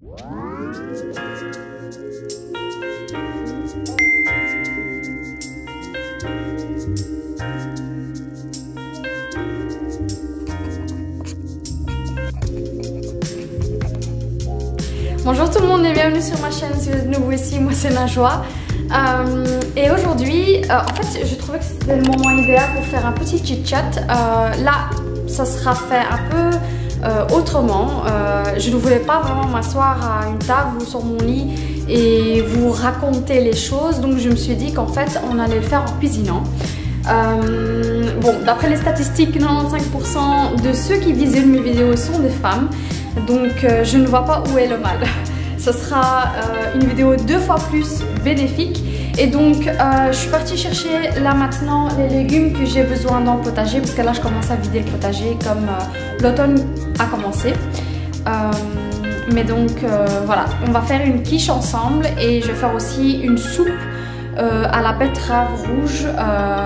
Bonjour tout le monde et bienvenue sur ma chaîne. Si vous êtes nouveau ici, moi c'est Najwa. Et aujourd'hui, en fait, je trouvais que c'était le moment idéal pour faire un petit chit-chat. Là, ça sera fait un peu autrement. Je ne voulais pas vraiment m'asseoir à une table ou sur mon lit et vous raconter les choses. Donc je me suis dit qu'en fait, on allait le faire en cuisinant. Bon, d'après les statistiques, 95% de ceux qui visionnent mes vidéos sont des femmes. Donc je ne vois pas où est le mal. Ce sera une vidéo 2 fois plus bénéfique. Et donc je suis partie chercher là maintenant les légumes que j'ai besoin dans le potager, parce que là je commence à vider le potager comme l'automne a commencé. Mais donc voilà, on va faire une quiche ensemble et je vais faire aussi une soupe à la betterave rouge.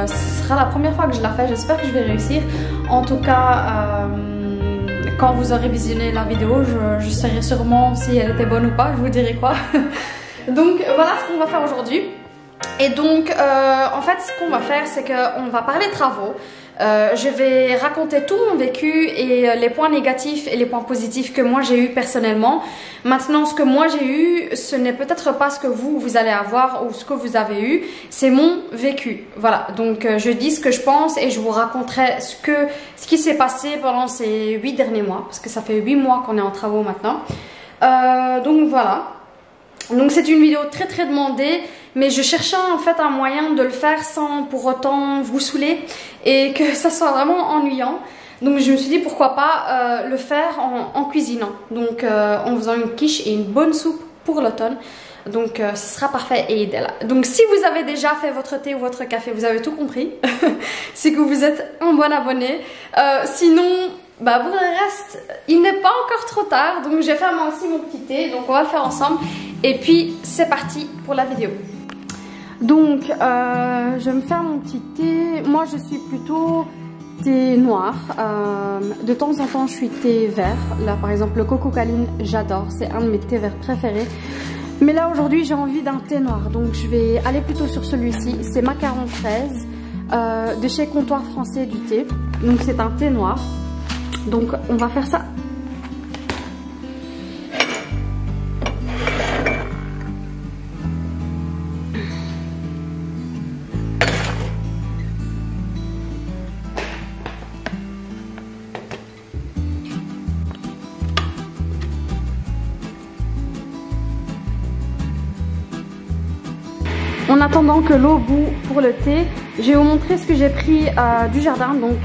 Ce sera la première fois que je la fais, j'espère que je vais réussir. En tout cas, quand vous aurez visionné la vidéo, je saurai sûrement si elle était bonne ou pas, je vous dirai quoi. Donc voilà ce qu'on va faire aujourd'hui. Et donc en fait ce qu'on va faire, c'est qu'on va parler travaux. Je vais raconter tout mon vécu et les points négatifs et les points positifs que moi j'ai eu personnellement. Maintenant, ce que moi j'ai eu, ce n'est peut-être pas ce que vous allez avoir ou ce que vous avez eu, c'est mon vécu. Voilà, donc je dis ce que je pense et je vous raconterai ce qui s'est passé pendant ces 8 derniers mois, parce que ça fait 8 mois qu'on est en travaux maintenant. Donc voilà. Donc c'est une vidéo très demandée, mais je cherchais en fait un moyen de le faire sans pour autant vous saouler et que ça soit vraiment ennuyant. Donc je me suis dit pourquoi pas le faire en cuisinant, donc en faisant une quiche et une bonne soupe pour l'automne. Donc ce sera parfait et idéal. Donc si vous avez déjà fait votre thé ou votre café, vous avez tout compris. C'est que vous êtes un bon abonné. Sinon, bah pour le reste, il n'est pas encore trop tard. Donc j'ai fait moi aussi mon petit thé, donc on va le faire ensemble. Et puis c'est parti pour la vidéo. Donc je vais me faire mon petit thé. Moi je suis plutôt thé noir. De temps en temps je suis thé vert. Là par exemple le coco caline, j'adore. C'est un de mes thés verts préférés. Mais là aujourd'hui j'ai envie d'un thé noir. Donc je vais aller plutôt sur celui-ci. C'est Macaron 13 de chez Comptoir Français du thé. Donc c'est un thé noir. Donc on va faire ça. En attendant que l'eau bout pour le thé, je vais vous montrer ce que j'ai pris du jardin. Donc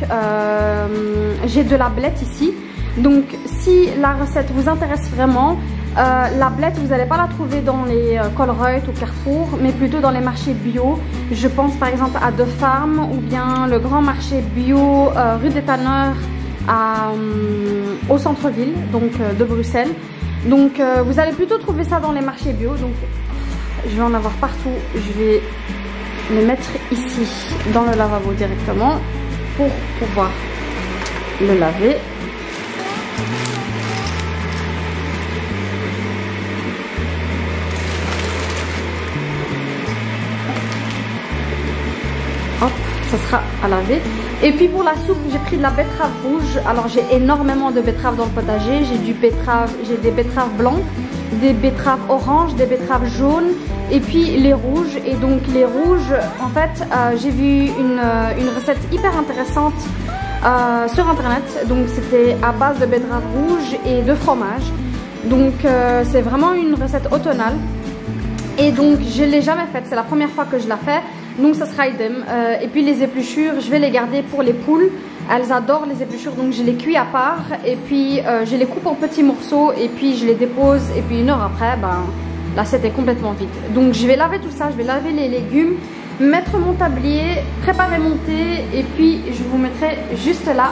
j'ai de la blette ici. Donc si la recette vous intéresse vraiment, la blette vous n'allez pas la trouver dans les Colruyt ou Carrefour, mais plutôt dans les marchés bio. Je pense par exemple à De Farm ou bien le grand marché bio rue des Tanneurs au centre-ville, donc de Bruxelles. Donc vous allez plutôt trouver ça dans les marchés bio. Donc je vais en avoir partout. Je vais les mettre ici dans le lavabo directement pour pouvoir le laver. Hop, ça sera à laver. Et puis pour la soupe, j'ai pris de la betterave rouge. Alors j'ai énormément de betteraves dans le potager. J'ai des betteraves blancs, des betteraves oranges, des betteraves jaunes et puis les rouges. Et donc les rouges, en fait, j'ai vu une recette hyper intéressante sur internet. Donc c'était à base de betteraves rouges et de fromage. Donc c'est vraiment une recette automnale. Et donc je ne l'ai jamais faite, c'est la première fois que je la fais. Donc ça sera idem. Et puis les épluchures, je vais les garder pour les poules. Elles adorent les épluchures, donc je les cuis à part. Et puis je les coupe en petits morceaux et puis je les dépose. Et puis 1 heure après, ben, l'assiette est complètement vide. Donc je vais laver tout ça, je vais laver les légumes, mettre mon tablier, préparer mon thé. Et puis je vous mettrai juste là.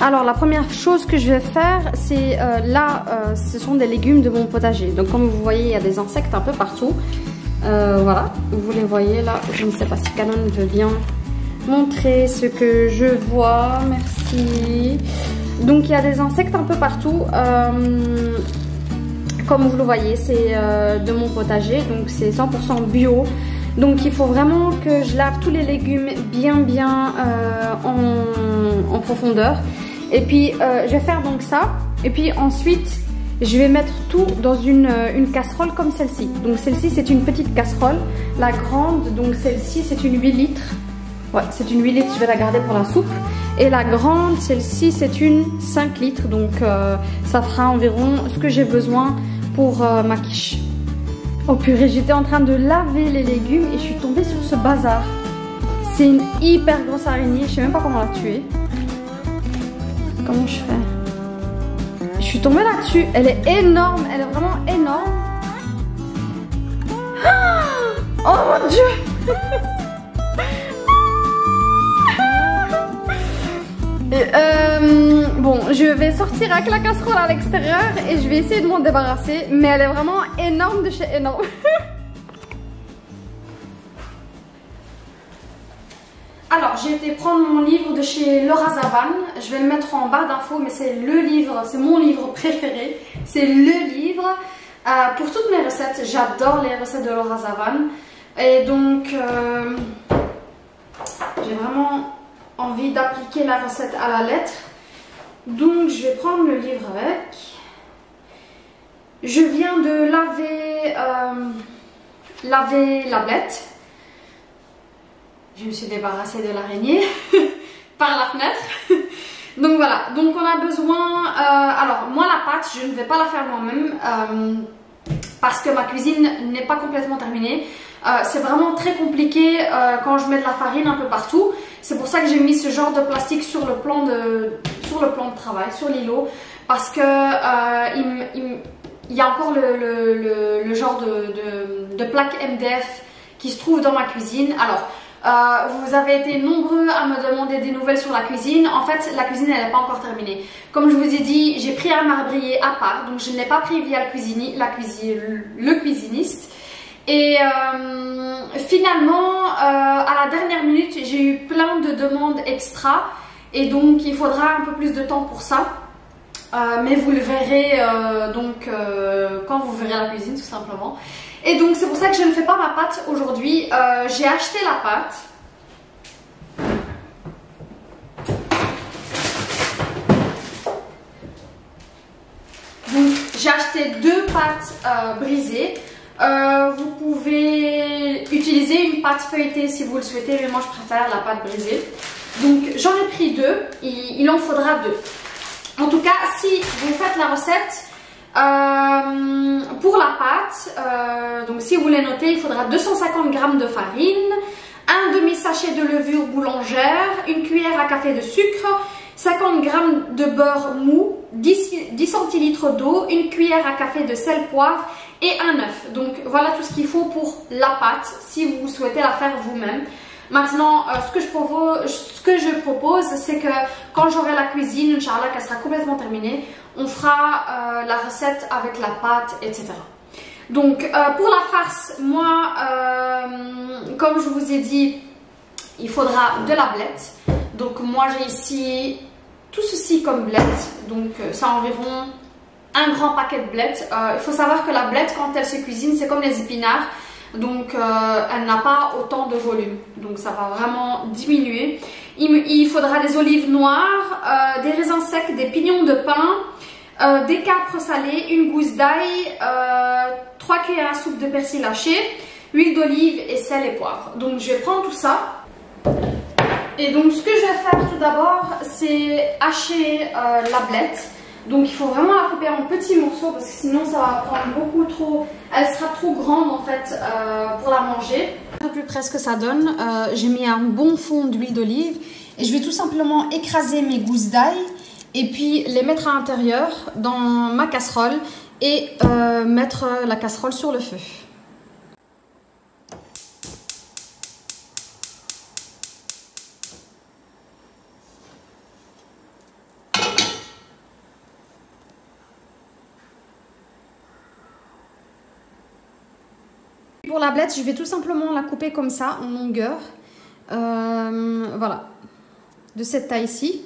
Alors la première chose que je vais faire, c'est ce sont des légumes de mon potager. Donc comme vous voyez, il y a des insectes un peu partout. Voilà, vous les voyez là. Je ne sais pas si Canon veut bien montrer ce que je vois. Merci. Donc il y a des insectes un peu partout. Comme vous le voyez, c'est de mon potager, donc c'est 100% bio. Donc il faut vraiment que je lave tous les légumes bien en profondeur. Et puis je vais faire donc ça. Et puis ensuite je vais mettre tout dans une casserole comme celle-ci. Donc celle-ci c'est une petite casserole. La grande, donc celle-ci c'est une 8 litres. Ouais, c'est une 8 litres, je vais la garder pour la soupe. Et la grande, celle-ci c'est une 5 litres. Donc ça fera environ ce que j'ai besoin pour ma quiche. Oh purée, j'étais en train de laver les légumes et je suis tombée sur ce bazar. C'est une hyper grosse araignée, je sais même pas comment la tuer. Comment je fais? Je suis tombée là-dessus, elle est énorme, elle est vraiment énorme. Oh mon dieu. Bon, je vais sortir avec la casserole à l'extérieur et je vais essayer de m'en débarrasser, mais elle est vraiment énorme de chez énorme. Alors, j'ai été prendre mon livre de chez Laura Zavan. Je vais le mettre en barre d'infos, mais c'est le livre, c'est mon livre préféré. C'est le livre pour toutes mes recettes. J'adore les recettes de Laura Zavan. Et donc, j'ai vraiment envie d'appliquer la recette à la lettre. Donc je vais prendre le livre avec. Je viens de laver la blette. Je me suis débarrassée de l'araignée par la fenêtre. Donc voilà, donc on a besoin... alors moi la pâte, je ne vais pas la faire moi-même parce que ma cuisine n'est pas complètement terminée. C'est vraiment très compliqué quand je mets de la farine un peu partout. C'est pour ça que j'ai mis ce genre de plastique sur le plan de travail, sur l'îlot, parce que il y a encore le genre de plaque MDF qui se trouve dans ma cuisine. Alors, vous avez été nombreux à me demander des nouvelles sur la cuisine. En fait, la cuisine elle n'est pas encore terminée. Comme je vous ai dit, j'ai pris un marbrier à part, donc je ne l'ai pas pris via le cuisiniste. Et finalement, à la dernière minute, j'ai eu plein de demandes extra et donc il faudra un peu plus de temps pour ça. Mais vous le verrez quand vous verrez la cuisine tout simplement. Et donc c'est pour ça que je ne fais pas ma pâte aujourd'hui. J'ai acheté la pâte. Donc j'ai acheté 2 pâtes brisées. Vous pouvez utiliser une pâte feuilletée si vous le souhaitez, mais moi je préfère la pâte brisée. Donc j'en ai pris 2, il en faudra 2. En tout cas, si vous faites la recette pour la pâte, donc si vous voulez noter, il faudra 250 g de farine, un demi-sachet de levure boulangère, une cuillère à café de sucre, 50 g de beurre mou, 10 centilitres d'eau, une cuillère à café de sel poivre et un œuf. Donc voilà tout ce qu'il faut pour la pâte si vous souhaitez la faire vous-même. Maintenant, ce que je propose, c'est que quand j'aurai la cuisine, Inch'Allah, qu'elle sera complètement terminée, on fera la recette avec la pâte, etc. Donc pour la farce, moi, comme je vous ai dit, il faudra de la blette. Donc moi j'ai ici tout ceci comme blette, donc c'est environ un grand paquet de blettes. Il faut savoir que la blette, quand elle se cuisine, c'est comme les épinards, donc elle n'a pas autant de volume, donc ça va vraiment diminuer. Il faudra des olives noires, des raisins secs, des pignons de pain, des capres salés, une gousse d'ail, 3 cuillères à soupe de persil haché, huile d'olive et sel et poivre. Donc je vais prendre tout ça. Et donc ce que je vais faire tout d'abord, c'est hacher la blette. Donc il faut vraiment la couper en petits morceaux parce que sinon ça va prendre beaucoup trop, elle sera trop grande en fait pour la manger. Un peu plus près ce que ça donne, j'ai mis un bon fond d'huile d'olive et je vais tout simplement écraser mes gousses d'ail et puis les mettre à l'intérieur dans ma casserole et mettre la casserole sur le feu. pour la blette, je vais tout simplement la couper comme ça, en longueur. Voilà, de cette taille-ci.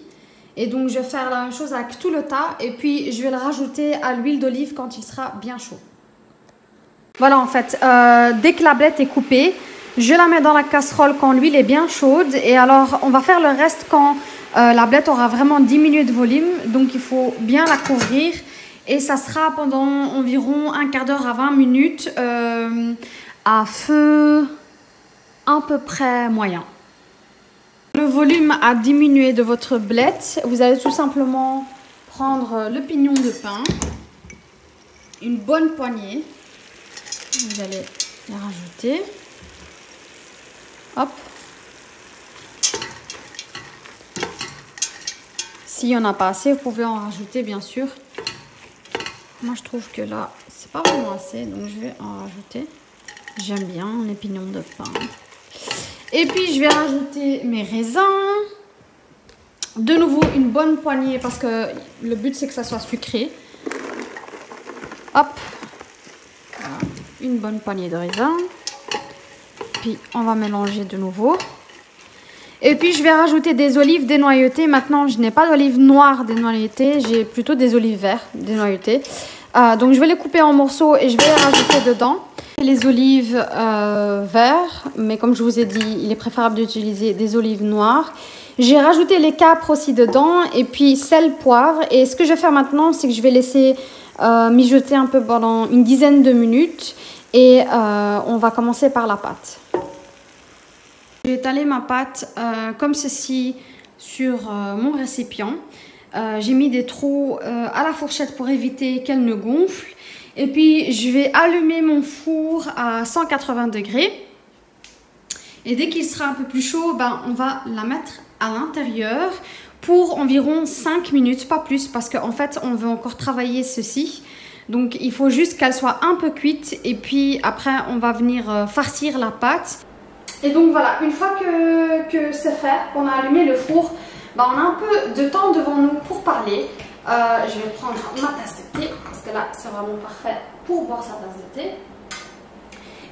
Et donc, je vais faire la même chose avec tout le tas. Et puis, je vais le rajouter à l'huile d'olive quand il sera bien chaud. Voilà, en fait, dès que la blette est coupée, je la mets dans la casserole quand l'huile est bien chaude. Et alors, on va faire le reste quand la blette aura vraiment diminué de volume. Donc, il faut bien la couvrir. Et ça sera pendant environ un quart d'heure à 20 minutes à feu à peu près moyen. Le volume a diminué de votre blette. Vous allez tout simplement prendre le pignon de pain, une bonne poignée. Vous allez les rajouter. Hop. S'il n'y en a pas assez, vous pouvez en rajouter bien sûr. Moi je trouve que là, c'est pas vraiment assez, donc je vais en rajouter. J'aime bien les pignons de pain. Et puis je vais rajouter mes raisins. De nouveau une bonne poignée parce que le but c'est que ça soit sucré. Hop. Voilà. Une bonne poignée de raisins. Puis on va mélanger de nouveau. Et puis je vais rajouter des olives dénoyautées. Maintenant je n'ai pas d'olives noires dénoyautées. J'ai plutôt des olives vertes dénoyautées. Donc je vais les couper en morceaux et je vais les rajouter dedans. Les olives vertes, mais comme je vous ai dit, il est préférable d'utiliser des olives noires. J'ai rajouté les capres aussi dedans et puis sel, poivre. Et ce que je vais faire maintenant, c'est que je vais laisser mijoter un peu pendant une dizaine de minutes. Et on va commencer par la pâte. J'ai étalé ma pâte comme ceci sur mon récipient. J'ai mis des trous à la fourchette pour éviter qu'elle ne gonfle. Et puis, je vais allumer mon four à 180 degrés. Et dès qu'il sera un peu plus chaud, ben, on va la mettre à l'intérieur pour environ 5 minutes, pas plus, parce qu'en fait, on veut encore travailler ceci. Donc, il faut juste qu'elle soit un peu cuite. Et puis, après, on va venir farcir la pâte. Et donc, voilà, une fois que c'est fait, qu'on a allumé le four, ben, on a un peu de temps devant nous pour parler. Je vais prendre ma tasse de thé parce que là c'est vraiment parfait pour boire sa tasse de thé.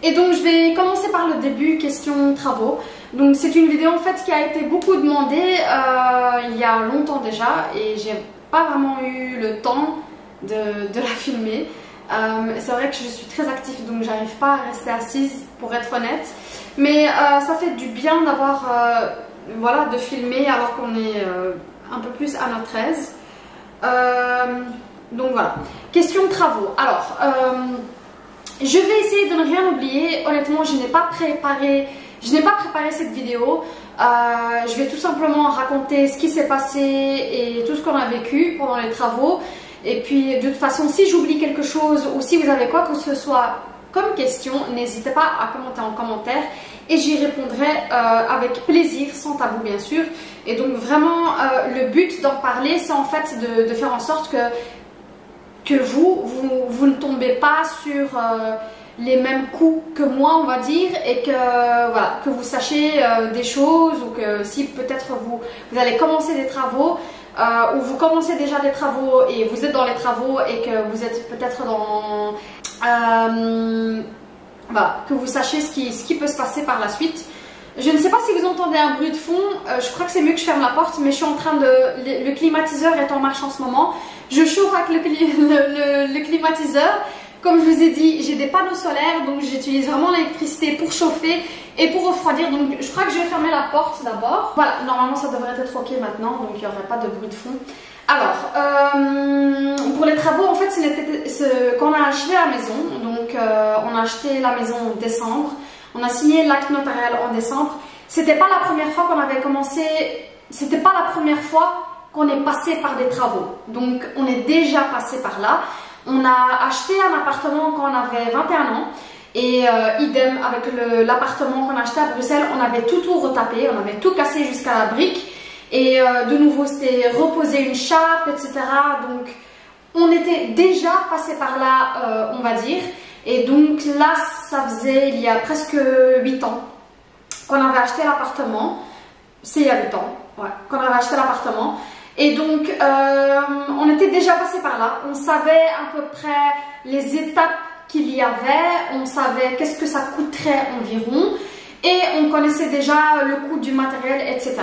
Et donc je vais commencer par le début, question travaux. Donc c'est une vidéo en fait qui a été beaucoup demandée il y a longtemps déjà et j'ai pas vraiment eu le temps de la filmer. C'est vrai que je suis très active donc j'arrive pas à rester assise pour être honnête. Mais ça fait du bien d'avoir voilà, de filmer alors qu'on est un peu plus à notre aise. Donc voilà, question travaux. Alors, je vais essayer de ne rien oublier. Honnêtement, je n'ai pas préparé cette vidéo. Je vais tout simplement raconter ce qui s'est passé et tout ce qu'on a vécu pendant les travaux. Et puis, de toute façon, si j'oublie quelque chose ou si vous avez quoi que ce soit comme question, n'hésitez pas à commenter en commentaire et j'y répondrai avec plaisir, sans tabou bien sûr. Et donc vraiment, le but d'en parler, c'est en fait de faire en sorte que vous ne tombez pas sur les mêmes coups que moi, on va dire, et que, voilà, que vous sachiez des choses ou que si peut-être vous allez commencer des travaux, ou vous commencez déjà des travaux et vous êtes dans les travaux et que vous êtes peut-être dans... voilà, que vous sachiez ce qui peut se passer par la suite. Je ne sais pas si vous entendez un bruit de fond, je crois que c'est mieux que je ferme la porte, mais je suis en train de... Le climatiseur est en marche en ce moment. Je chauffe avec le climatiseur. Comme je vous ai dit, j'ai des panneaux solaires, donc j'utilise vraiment l'électricité pour chauffer et pour refroidir. Donc je crois que je vais fermer la porte d'abord. Voilà, normalement ça devrait être ok maintenant, donc il n'y aurait pas de bruit de fond. Alors, pour les travaux, en fait, quand on a acheté la maison, donc on a acheté la maison en décembre, on a signé l'acte notarial en décembre. C'était pas la première fois qu'on avait commencé, c'était pas la première fois qu'on est passé par des travaux. Donc on est déjà passé par là. On a acheté un appartement quand on avait 21 ans et idem avec l'appartement qu'on a acheté à Bruxelles, on avait tout retapé, on avait tout cassé jusqu'à la brique et de nouveau c'était reposer une chape, etc. Donc on était déjà passé par là, on va dire. Et donc là, ça faisait il y a presque 8 ans qu'on avait acheté l'appartement. C'est il y a 8 ans, ouais, qu'on avait acheté l'appartement. Et donc, on était déjà passé par là. On savait à peu près les étapes qu'il y avait, on savait qu'est-ce que ça coûterait environ et on connaissait déjà le coût du matériel, etc.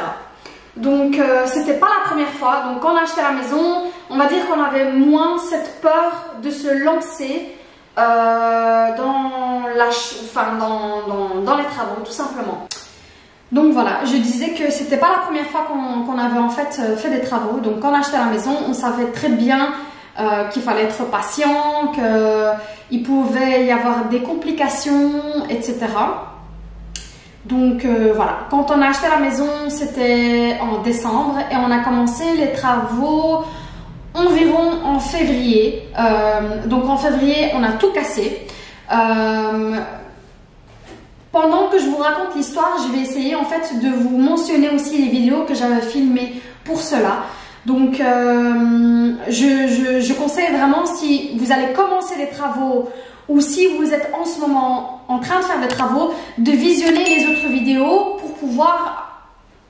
Donc c'était pas la première fois. Donc quand on a acheté la maison, on va dire qu'on avait moins cette peur de se lancer dans les travaux, tout simplement. Donc voilà, je disais que c'était pas la première fois qu'on avait en fait fait des travaux. Donc quand on a acheté la maison, on savait très bien qu'il fallait être patient, qu'il pouvait y avoir des complications, etc. Donc voilà, quand on a acheté la maison, c'était en décembre et on a commencé les travaux environ en février. Donc en février, on a tout cassé. Pendant que je vous raconte l'histoire, je vais essayer en fait de vous mentionner aussi les vidéos que j'avais filmées pour cela. Donc je conseille vraiment, si vous allez commencer les travaux ou si vous êtes en ce moment en train de faire des travaux, de visionner les autres vidéos pour pouvoir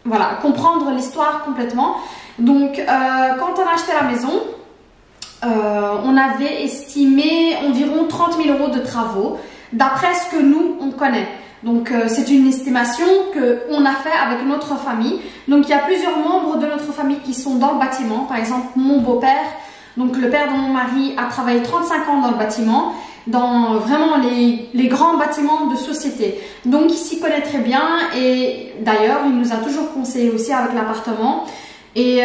voilà, comprendre l'histoire complètement. Donc quand on a acheté la maison, on avait estimé environ 30 000 € de travaux d'après ce que nous on connaît. Donc c'est une estimation qu'on a fait avec notre famille. Donc il y a plusieurs membres de notre famille qui sont dans le bâtiment. Par exemple mon beau-père, donc le père de mon mari, a travaillé 35 ans dans le bâtiment, dans vraiment les grands bâtiments de société. Donc il s'y connaît très bien et d'ailleurs il nous a toujours conseillé aussi avec l'appartement. Et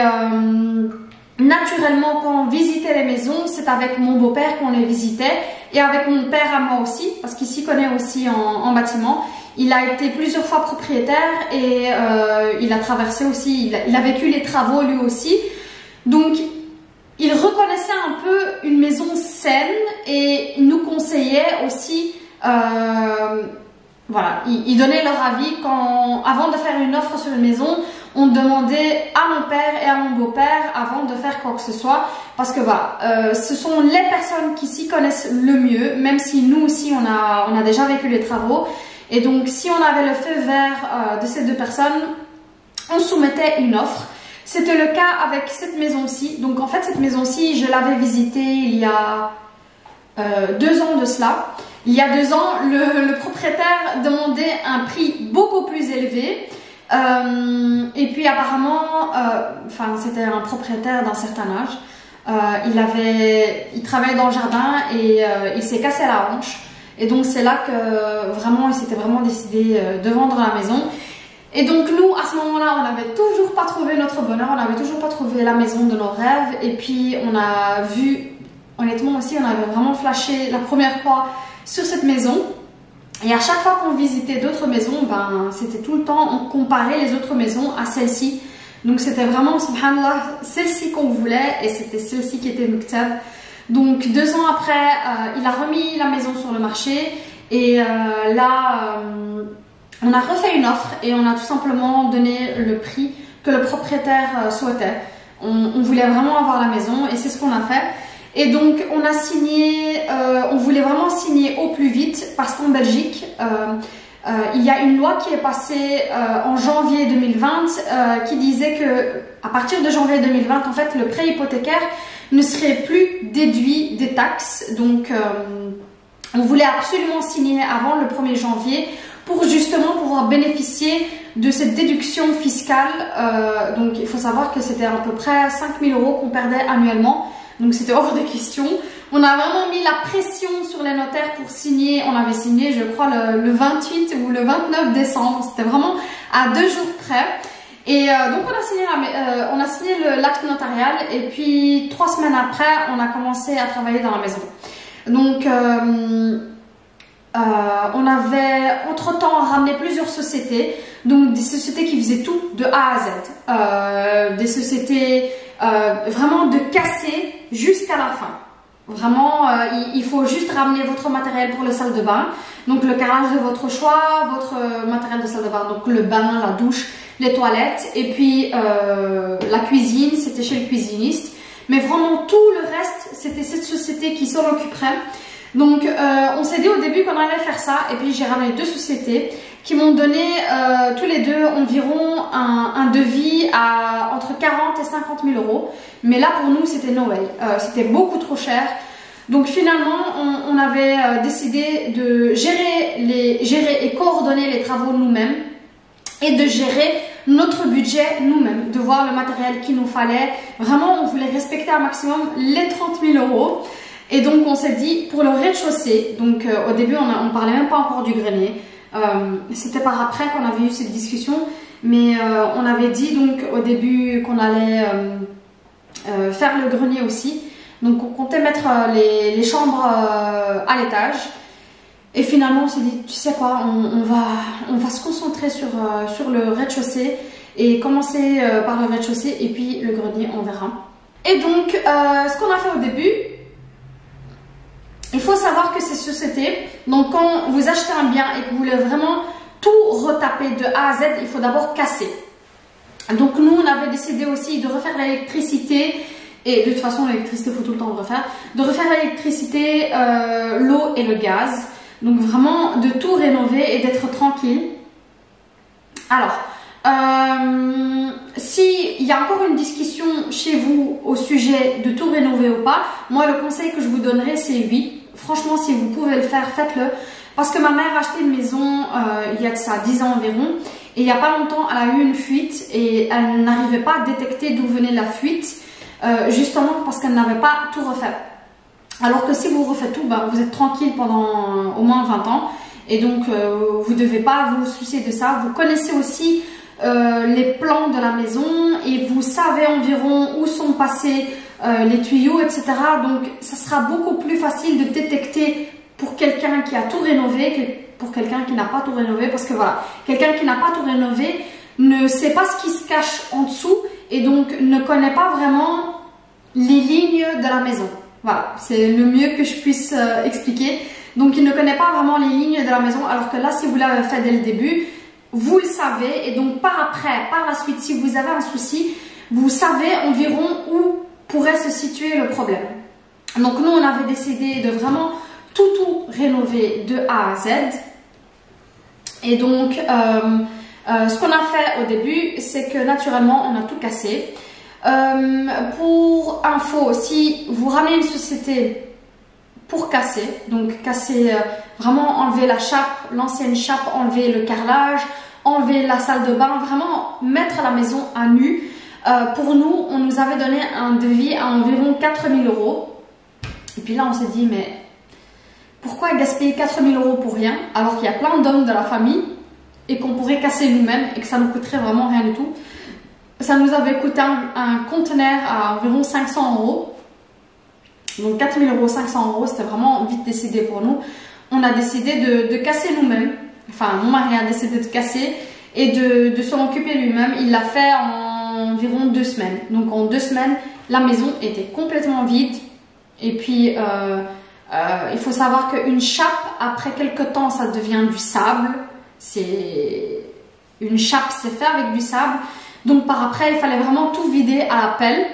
naturellement, quand on visitait les maisons, c'est avec mon beau-père qu'on les visitait et avec mon père à moi aussi, parce qu'il s'y connaît aussi en bâtiment. Il a été plusieurs fois propriétaire et il a traversé aussi, il a vécu les travaux lui aussi. Donc, il reconnaissait un peu une maison saine et il nous conseillait aussi, voilà, ils donnaient leur avis avant de faire une offre sur une maison. On demandait à mon père et à mon beau-père avant de faire quoi que ce soit, parce que voilà, ce sont les personnes qui s'y connaissent le mieux, même si nous aussi on a déjà vécu les travaux. Et donc si on avait le feu vert de ces deux personnes, on soumettait une offre. C'était le cas avec cette maison-ci. Donc en fait cette maison-ci, je l'avais visitée il y a 2 ans de cela. Il y a 2 ans, le propriétaire demandait un prix beaucoup plus élevé. Et puis apparemment, c'était un propriétaire d'un certain âge. Il travaillait dans le jardin et il s'est cassé la hanche. Et donc c'est là que vraiment il s'était vraiment décidé de vendre la maison. Et donc nous à ce moment-là, on n'avait toujours pas trouvé notre bonheur, on n'avait toujours pas trouvé la maison de nos rêves. Et puis on a vu, honnêtement aussi, on avait vraiment flashé la première fois sur cette maison. Et à chaque fois qu'on visitait d'autres maisons, ben, c'était tout le temps, on comparait les autres maisons à celle-ci. Donc c'était vraiment, subhanallah, celle-ci qu'on voulait et c'était celle-ci qui était Muktab. Donc 2 ans après, il a remis la maison sur le marché et là, on a refait une offre et on a tout simplement donné le prix que le propriétaire souhaitait. On voulait vraiment avoir la maison et c'est ce qu'on a fait. Et donc on a signé, on voulait vraiment signer au plus vite parce qu'en Belgique, il y a une loi qui est passée en janvier 2020 qui disait que à partir de janvier 2020, en fait, le prêt hypothécaire ne serait plus déduit des taxes. Donc on voulait absolument signer avant le 1er janvier pour justement pouvoir bénéficier de cette déduction fiscale. Donc il faut savoir que c'était à peu près 5 000 € qu'on perdait annuellement. Donc c'était hors de question. On a vraiment mis la pression sur les notaires pour signer. On avait signé, je crois, le 28 ou le 29 décembre. C'était vraiment à 2 jours près. Et donc on a signé l'acte notarial. Et puis 3 semaines après, on a commencé à travailler dans la maison. Donc on avait entre-temps ramené plusieurs sociétés. Donc des sociétés qui faisaient tout de A à Z. Des sociétés vraiment de casser jusqu'à la fin. Vraiment, il faut juste ramener votre matériel pour la salle de bain. Donc le carrelage de votre choix, votre matériel de salle de bain, donc le bain, la douche, les toilettes. Et puis la cuisine, c'était chez le cuisiniste. Mais vraiment tout le reste, c'était cette société qui s'en occuperait. Donc on s'est dit au début qu'on allait faire ça. Et puis j'ai ramené 2 sociétés qui m'ont donné tous les deux environ un devis à entre 40 et 50 000 €. Mais là pour nous c'était no way, c'était beaucoup trop cher. Donc finalement, on avait décidé de gérer et coordonner les travaux nous-mêmes et de gérer notre budget nous-mêmes, de voir le matériel qu'il nous fallait. Vraiment, on voulait respecter un maximum les 30 000 €. Et donc on s'est dit, pour le rez-de-chaussée, donc au début on parlait même pas encore du grenier, c'était par après qu'on avait eu cette discussion, mais on avait dit donc au début qu'on allait faire le grenier aussi. Donc on comptait mettre les chambres à l'étage. Et finalement on s'est dit, tu sais quoi, on va se concentrer sur le rez-de-chaussée et commencer par le rez-de-chaussée et puis le grenier on verra. Et donc ce qu'on a fait au début, il faut savoir que ces sociétés, donc quand vous achetez un bien et que vous voulez vraiment tout retaper de A à Z, il faut d'abord casser. Donc nous on avait décidé aussi de refaire l'électricité. Et de toute façon, l'électricité, il faut tout le temps le refaire. De refaire l'électricité, l'eau et le gaz. Donc vraiment, de tout rénover et d'être tranquille. Alors, s'il y a encore une discussion chez vous au sujet de tout rénover ou pas, moi, le conseil que je vous donnerai, c'est oui. Franchement, si vous pouvez le faire, faites-le. Parce que ma mère a acheté une maison il y a de ça 10 ans environ. Et il n'y a pas longtemps, elle a eu une fuite et elle n'arrivait pas à détecter d'où venait la fuite. Justement parce qu'elle n'avait pas tout refait. Alors que si vous refaites tout, bah, vous êtes tranquille pendant au moins 20 ans et donc vous ne devez pas vous soucier de ça. Vous connaissez aussi les plans de la maison et vous savez environ où sont passés les tuyaux, etc. Donc ça sera beaucoup plus facile de détecter pour quelqu'un qui a tout rénové que pour quelqu'un qui n'a pas tout rénové, parce que voilà, quelqu'un qui n'a pas tout rénové ne sait pas ce qui se cache en dessous et donc ne connaît pas vraiment les lignes de la maison. Voilà, c'est le mieux que je puisse expliquer. Donc il ne connaît pas vraiment les lignes de la maison, alors que là, si vous l'avez fait dès le début, vous le savez. Et donc par la suite, si vous avez un souci, vous savez environ où pourrait se situer le problème. Donc nous, on avait décidé de vraiment tout rénover de A à Z. Et donc ce qu'on a fait au début, c'est que naturellement, on a tout cassé. Pour info, si vous ramenez une société pour casser, donc casser, vraiment enlever la chape, l'ancienne chape, enlever le carrelage, enlever la salle de bain, vraiment mettre la maison à nu. Pour nous, on nous avait donné un devis à environ 4 000 €. Et puis là, on s'est dit, mais pourquoi gaspiller 4 000 € pour rien, alors qu'il y a plein d'hommes de la famille et qu'on pourrait casser nous-mêmes et que ça nous coûterait vraiment rien du tout. Ça nous avait coûté un conteneur à environ 500 €. Donc 4 000 €, 500 €, c'était vraiment vite décidé pour nous. On a décidé de casser nous-mêmes. Enfin, mon mari a décidé de casser et de s'en occuper lui-même. Il l'a fait en environ 2 semaines. Donc en 2 semaines, la maison était complètement vide. Et puis, il faut savoir qu'une chape, après quelques temps, ça devient du sable. Une chape, c'est fait avec du sable. Donc par après, il fallait vraiment tout vider à la pelle.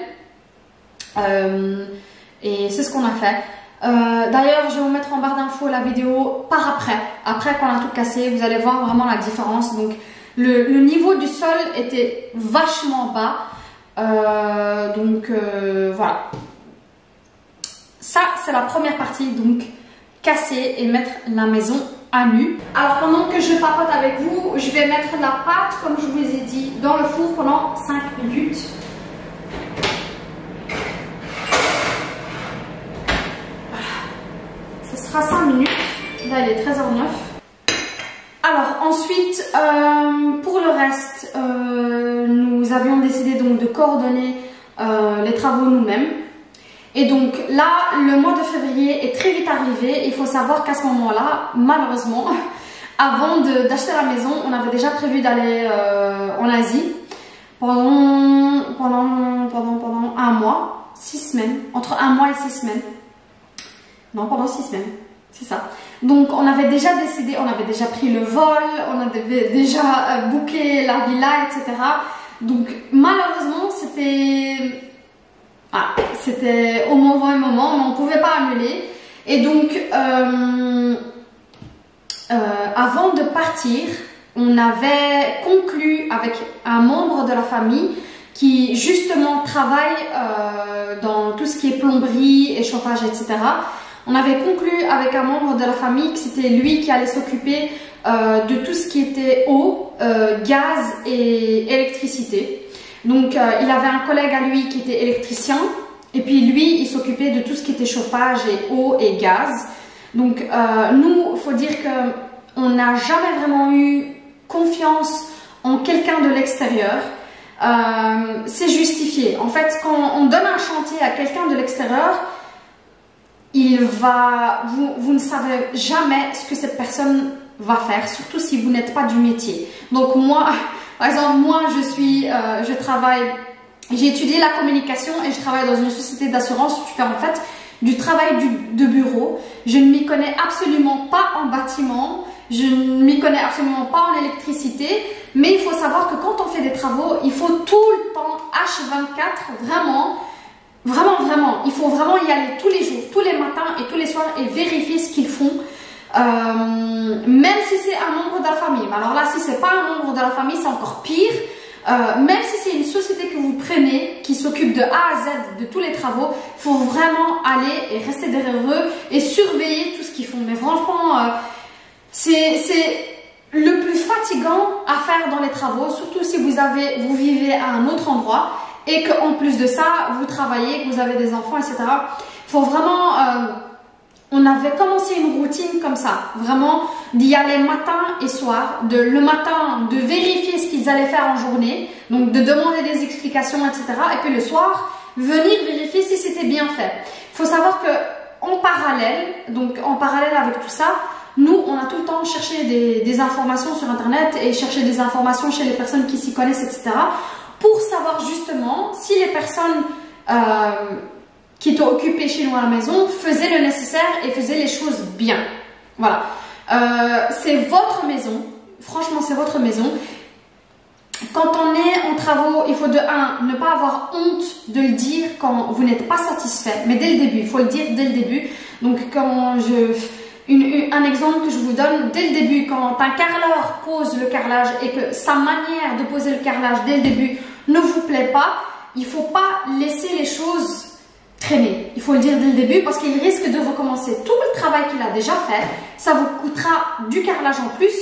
Et c'est ce qu'on a fait. D'ailleurs, je vais vous mettre en barre d'infos la vidéo par après. Après qu'on a tout cassé, vous allez voir vraiment la différence. Donc le niveau du sol était vachement bas. Voilà. Ça, c'est la première partie. Donc casser et mettre la maison à nu. Alors pendant que je papote avec vous, je vais mettre la pâte, comme je vous ai dit, dans le four pendant 5 minutes. Ce sera 5 minutes. Là, il est 13h09. Alors ensuite, pour le reste, nous avions décidé donc de coordonner les travaux nous-mêmes. Et donc là, le mois de février est très vite arrivé. Il faut savoir qu'à ce moment-là, malheureusement, avant d'acheter la maison, on avait déjà prévu d'aller en Asie pendant un mois, 6 semaines, entre 1 mois et 6 semaines. Non, pendant 6 semaines, c'est ça. Donc on avait déjà décidé, on avait déjà pris le vol, on avait déjà booké la villa, etc. Donc malheureusement, c'était au mauvais moment, mais on ne pouvait pas annuler. Et donc, avant de partir, on avait conclu avec un membre de la famille qui justement travaille dans tout ce qui est plomberie et chauffage, etc. On avait conclu avec un membre de la famille que c'était lui qui allait s'occuper de tout ce qui était eau, gaz et électricité. Donc il avait un collègue à lui qui était électricien et puis lui il s'occupait de tout ce qui était chauffage et eau et gaz. Donc nous, il faut dire qu'on n'a jamais vraiment eu confiance en quelqu'un de l'extérieur. C'est justifié. En fait, quand on donne un chantier à quelqu'un de l'extérieur, vous ne savez jamais ce que cette personne va faire, surtout si vous n'êtes pas du métier. Donc moi, par exemple, j'ai étudié la communication et je travaille dans une société d'assurance où je fais en fait du travail de bureau. Je ne m'y connais absolument pas en bâtiment, je ne m'y connais absolument pas en électricité, mais il faut savoir que quand on fait des travaux, il faut tout le temps, H24, vraiment, il faut vraiment y aller tous les jours, tous les matins et tous les soirs et vérifier ce qu'ils font. Même si c'est un membre de la famille. Mais alors là, si c'est pas un membre de la famille, c'est encore pire. Même si c'est une société que vous prenez, qui s'occupe de A à Z de tous les travaux, il faut vraiment aller et rester derrière eux et surveiller tout ce qu'ils font. Mais franchement, c'est le plus fatigant à faire dans les travaux, surtout si vous vivez à un autre endroit et qu'en plus de ça, vous travaillez, que vous avez des enfants, etc. Il faut vraiment... on avait commencé une routine comme ça, vraiment d'y aller matin et soir, le matin de vérifier ce qu'ils allaient faire en journée, donc de demander des explications, etc. Et puis le soir, venir vérifier si c'était bien fait. Il faut savoir que en parallèle avec tout ça, nous, on a tout le temps cherché des informations sur Internet et cherché des informations chez les personnes qui s'y connaissent, etc. pour savoir justement si les personnes qui étaient occupées chez nous à la maison faisaient le nécessaire et faisaient les choses bien. Voilà. C'est votre maison. Franchement, c'est votre maison. Quand on est en travaux, il faut de 1, ne pas avoir honte de le dire quand vous n'êtes pas satisfait. Mais dès le début, il faut le dire dès le début. Donc, un exemple que je vous donne, dès le début, quand un carreleur pose le carrelage et que sa manière de poser le carrelage dès le début ne vous plaît pas, il ne faut pas laisser les choses traîner. Il faut le dire dès le début parce qu'il risque de recommencer tout le travail qu'il a déjà fait. Ça vous coûtera du carrelage en plus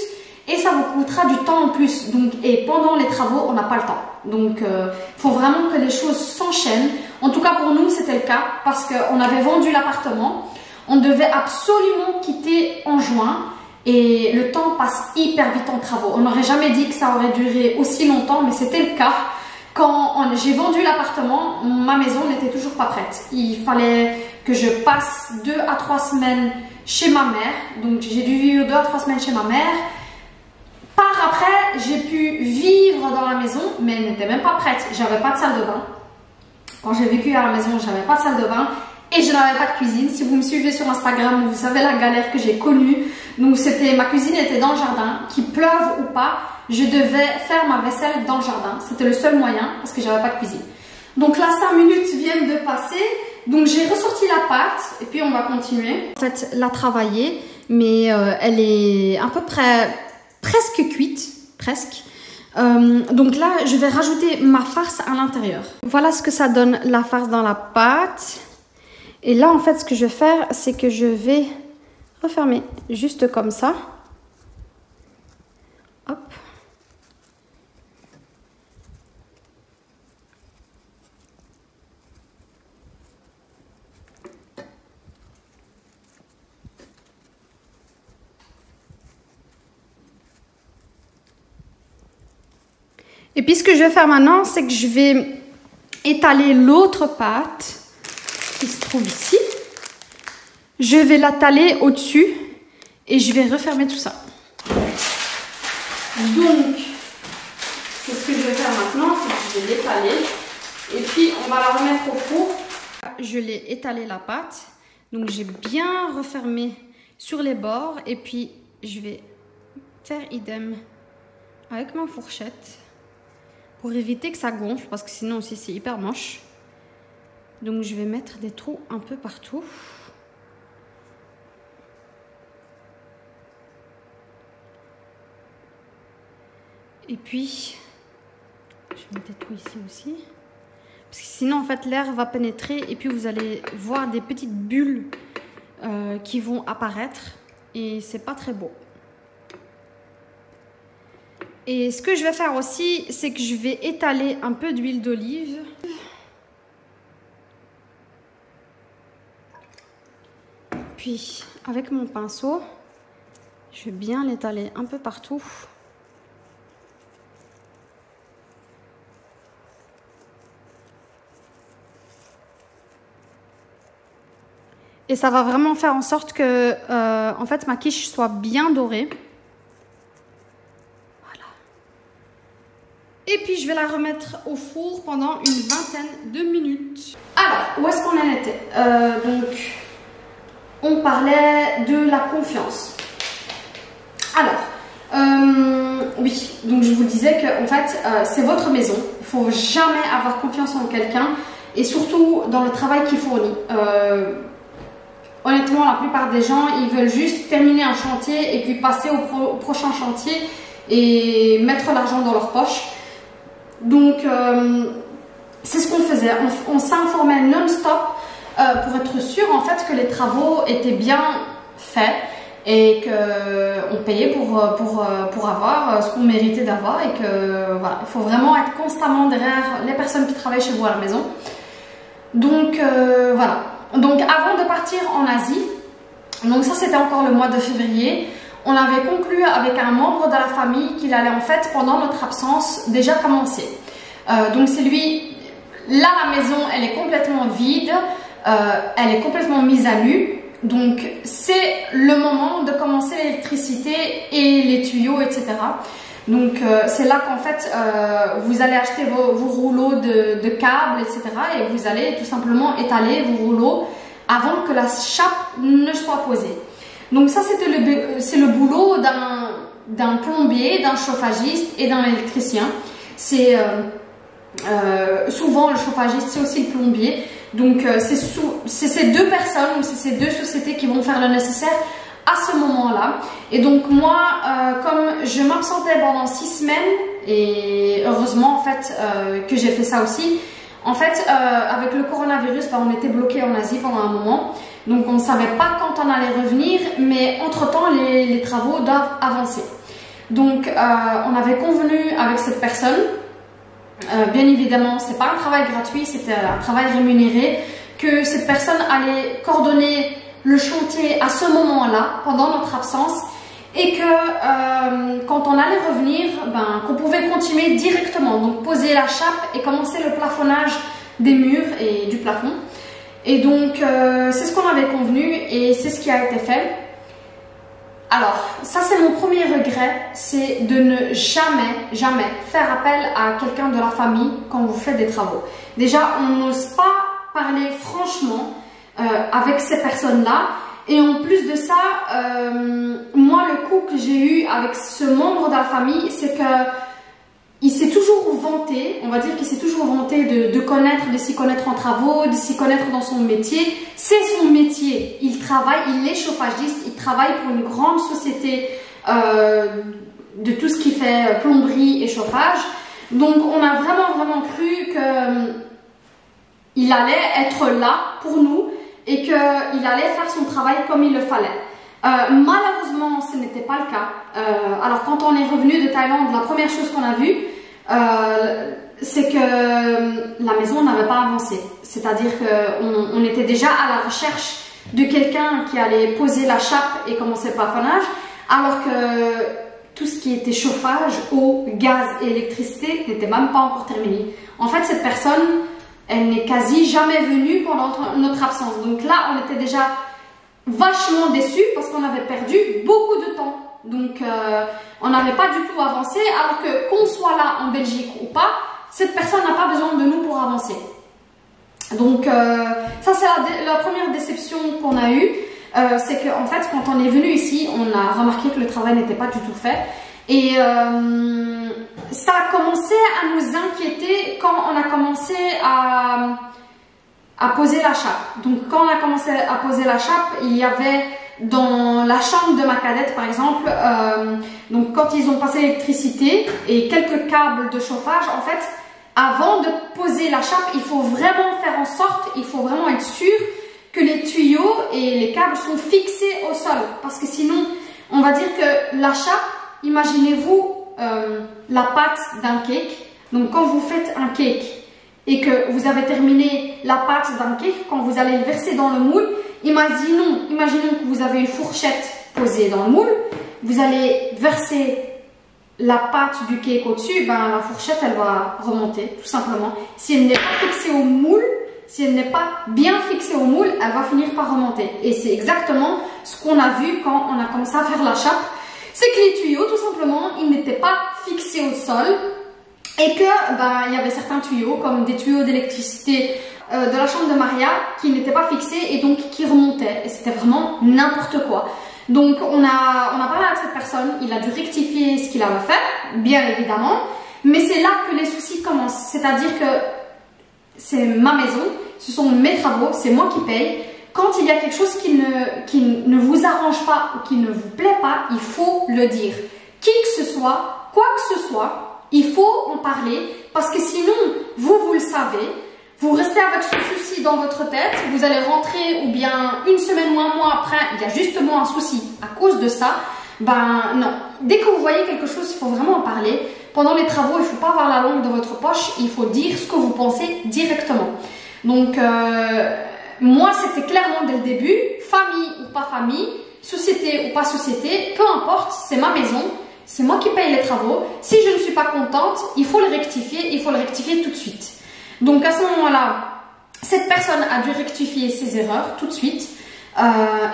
et ça vous coûtera du temps en plus. Donc, et pendant les travaux, on n'a pas le temps. Donc, il faut vraiment que les choses s'enchaînent. En tout cas, pour nous, c'était le cas parce qu'on avait vendu l'appartement. On devait absolument quitter en juin et le temps passe hyper vite en travaux. On n'aurait jamais dit que ça aurait duré aussi longtemps, mais c'était le cas. Quand j'ai vendu l'appartement, ma maison n'était toujours pas prête. Il fallait que je passe 2 à 3 semaines chez ma mère. Donc j'ai dû vivre 2 à 3 semaines chez ma mère. Par après, j'ai pu vivre dans la maison, mais elle n'était même pas prête. J'avais pas de salle de bain. Quand j'ai vécu à la maison, j'avais pas de salle de bain. Et je n'avais pas de cuisine. Si vous me suivez sur Instagram, vous savez la galère que j'ai connue. Donc ma cuisine était dans le jardin, qu'il pleuve ou pas, je devais faire ma vaisselle dans le jardin. C'était le seul moyen parce que j'avais pas de cuisine. Donc là, 5 minutes viennent de passer. Donc j'ai ressorti la pâte et puis on va continuer. En fait, la travailler, mais elle est à peu près presque cuite, presque. Donc là, je vais rajouter ma farce à l'intérieur. Voilà ce que ça donne la farce dans la pâte. Et là, en fait, ce que je vais faire, c'est que je vais refermer juste comme ça. Hop. Et puis, ce que je vais faire maintenant, c'est que je vais étaler l'autre pâte qui se trouve ici. Je vais l'étaler au-dessus et je vais refermer tout ça. Donc, c'est ce que je vais faire maintenant, c'est que je vais l'étaler et puis on va la remettre au four. Je l'ai étalé la pâte, donc j'ai bien refermé sur les bords et puis je vais faire idem avec ma fourchette pour éviter que ça gonfle parce que sinon aussi c'est hyper moche. Donc je vais mettre des trous un peu partout. Et puis, je vais mettre des trous ici aussi. Parce que sinon, en fait, l'air va pénétrer et puis vous allez voir des petites bulles qui vont apparaître et c'est pas très beau. Et ce que je vais faire aussi, c'est que je vais étaler un peu d'huile d'olive. Puis avec mon pinceau, je vais bien l'étaler un peu partout. Et ça va vraiment faire en sorte que en fait, ma quiche soit bien dorée. Voilà. Et puis je vais la remettre au four pendant une vingtaine de minutes. Alors, où est-ce qu'on en était? Donc, on parlait de la confiance. Alors, oui, donc je vous disais que en fait, c'est votre maison. Il ne faut jamais avoir confiance en quelqu'un et surtout dans le travail qu'il fournit. Honnêtement, la plupart des gens, ils veulent juste terminer un chantier et puis passer au prochain chantier et mettre l'argent dans leur poche. Donc, c'est ce qu'on faisait. On s'informait non-stop pour être sûr en fait que les travaux étaient bien faits et qu'on payait pour avoir ce qu'on méritait d'avoir et que voilà, il faut vraiment être constamment derrière les personnes qui travaillent chez vous à la maison. Donc, voilà. Donc avant de partir en Asie, donc ça c'était encore le mois de février, on avait conclu avec un membre de la famille qu'il allait en fait pendant notre absence déjà commencer. Donc c'est lui, là la maison elle est complètement vide, elle est complètement mise à nu, donc c'est le moment de commencer l'électricité et les tuyaux etc. Donc c'est là qu'en fait vous allez acheter vos rouleaux de câbles etc. et vous allez tout simplement étaler vos rouleaux avant que la chape ne soit posée. Donc ça c'est le boulot d'un plombier, d'un chauffagiste et d'un électricien. C'est souvent le chauffagiste, c'est aussi le plombier. Donc c'est ces deux personnes ou c'est ces deux sociétés qui vont faire le nécessaire à ce moment-là. Et donc moi, comme je m'absentais pendant 6 semaines, et heureusement en fait que j'ai fait ça aussi, en fait avec le coronavirus, on était bloqué en Asie pendant un moment, donc on ne savait pas quand on allait revenir, mais entre-temps les travaux doivent avancer. Donc on avait convenu avec cette personne, bien évidemment c'est pas un travail gratuit, c'était un travail rémunéré, que cette personne allait coordonner le chantier à ce moment-là, pendant notre absence, et que quand on allait revenir, qu'on pouvait continuer directement, donc poser la chape et commencer le plafonnage des murs et du plafond. Et donc c'est ce qu'on avait convenu et c'est ce qui a été fait. Alors ça c'est mon premier regret, c'est de ne jamais faire appel à quelqu'un de la famille quand vous faites des travaux. Déjà on n'ose pas parler franchement avec ces personnes-là. Et en plus de ça, moi le coup que j'ai eu avec ce membre de la famille, c'est que il s'est toujours vanté, on va dire qu'il s'est toujours vanté de connaître, de s'y connaître en travaux, de s'y connaître dans son métier. C'est son métier, il travaille, il est chauffagiste, il travaille pour une grande société de tout ce qui fait plomberie et chauffage. Donc on a vraiment cru que il allait être là pour nous et qu'il allait faire son travail comme il le fallait. Malheureusement, ce n'était pas le cas. Alors quand on est revenu de Thaïlande, la première chose qu'on a vue, c'est que la maison n'avait pas avancé. C'est-à-dire qu'on était déjà à la recherche de quelqu'un qui allait poser la chape et commencer le plafonnage, alors que tout ce qui était chauffage, eau, gaz et électricité n'était même pas encore terminé. En fait, cette personne, elle n'est quasi jamais venue pendant notre absence. Donc là, on était déjà vachement déçus parce qu'on avait perdu beaucoup de temps. Donc, on n'avait pas du tout avancé, alors que qu'on soit là en Belgique ou pas, cette personne n'a pas besoin de nous pour avancer. Donc, ça c'est la première déception qu'on a eue. C'est qu'en fait, quand on est venu ici, on a remarqué que le travail n'était pas du tout fait. Et ça a commencé à nous inquiéter quand on a commencé à poser la chape. Donc quand on a commencé à poser la chape, il y avait dans la chambre de ma cadette par exemple, donc quand ils ont passé l'électricité et quelques câbles de chauffage, en fait, avant de poser la chape, il faut vraiment faire en sorte, il faut vraiment être sûr que les tuyaux et et les câbles sont fixés au sol. Parce que sinon, on va dire que la chape, imaginez-vous la pâte d'un cake. Donc quand vous faites un cake et que vous avez terminé la pâte d'un cake, quand vous allez le verser dans le moule, imaginons que vous avez une fourchette posée dans le moule, vous allez verser la pâte du cake au-dessus, ben, la fourchette elle va remonter tout simplement. Si elle n'est pas fixée au moule, si elle n'est pas bien fixée au moule, elle va finir par remonter. Et c'est exactement ce qu'on a vu quand on a commencé à faire la chape. C'est que les tuyaux, tout simplement, ils n'étaient pas fixés au sol et que ben, il y avait certains tuyaux, comme des tuyaux d'électricité de la chambre de Maria, qui n'étaient pas fixés et donc qui remontaient. Et c'était vraiment n'importe quoi. Donc on a parlé avec cette personne, il a dû rectifier ce qu'il avait fait, bien évidemment, mais c'est là que les soucis commencent. C'est-à-dire que c'est ma maison, ce sont mes travaux, c'est moi qui paye. Quand il y a quelque chose qui ne vous arrange pas ou qui ne vous plaît pas, il faut le dire. Qui que ce soit, quoi que ce soit, il faut en parler parce que sinon, vous le savez, vous restez avec ce souci dans votre tête, vous allez rentrer ou bien une semaine ou un mois après, il y a justement un souci à cause de ça. Ben non, dès que vous voyez quelque chose, il faut vraiment en parler. Pendant les travaux, il ne faut pas avoir la langue dans votre poche, il faut dire ce que vous pensez directement. Donc, moi, c'était clairement dès le début, famille ou pas famille, société ou pas société, peu importe, c'est ma maison, c'est moi qui paye les travaux. Si je ne suis pas contente, il faut le rectifier tout de suite. Donc, à ce moment-là, cette personne a dû rectifier ses erreurs tout de suite.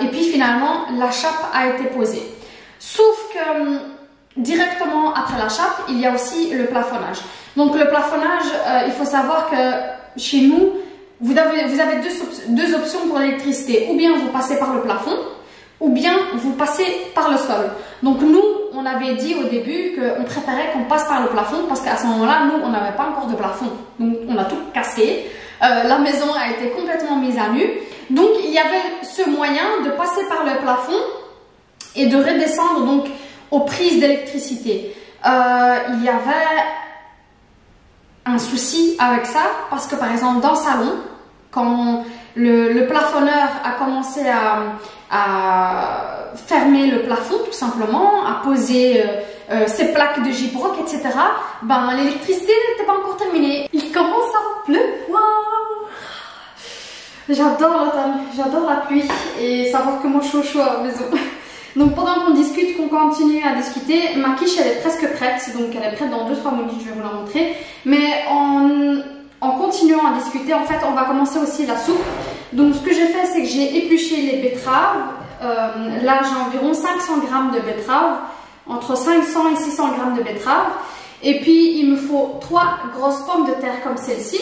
Et puis, finalement, la chape a été posée. Sauf que directement après la chape, il y a aussi le plafonnage. Donc le plafonnage, il faut savoir que chez nous, vous avez deux options pour l'électricité. Ou bien vous passez par le plafond, ou bien vous passez par le sol. Donc nous, on avait dit au début qu'on préférait qu'on passe par le plafond parce qu'à ce moment-là, nous, on n'avait pas encore de plafond. Donc on a tout cassé. La maison a été complètement mise à nu. Donc il y avait ce moyen de passer par le plafond et de redescendre donc aux prises d'électricité. Il y avait un souci avec ça parce que par exemple dans le salon, quand le plafonneur a commencé à fermer le plafond tout simplement, à poser ses plaques de J-Broc, etc., ben l'électricité n'était pas encore terminée. Il commence à pleuvoir. J'adore l'automne, j'adore la pluie et savoir que moi je suis au chaud à la maison. Donc pendant qu'on discute, qu'on continue à discuter, ma quiche elle est presque prête, donc elle est prête dans 2-3 minutes, je vais vous la montrer. Mais en continuant à discuter, en fait on va commencer aussi la soupe. Donc ce que j'ai fait, c'est que j'ai épluché les betteraves. Là j'ai environ 500 g de betteraves, entre 500 et 600 g de betteraves. Et puis il me faut 3 grosses pommes de terre comme celle-ci.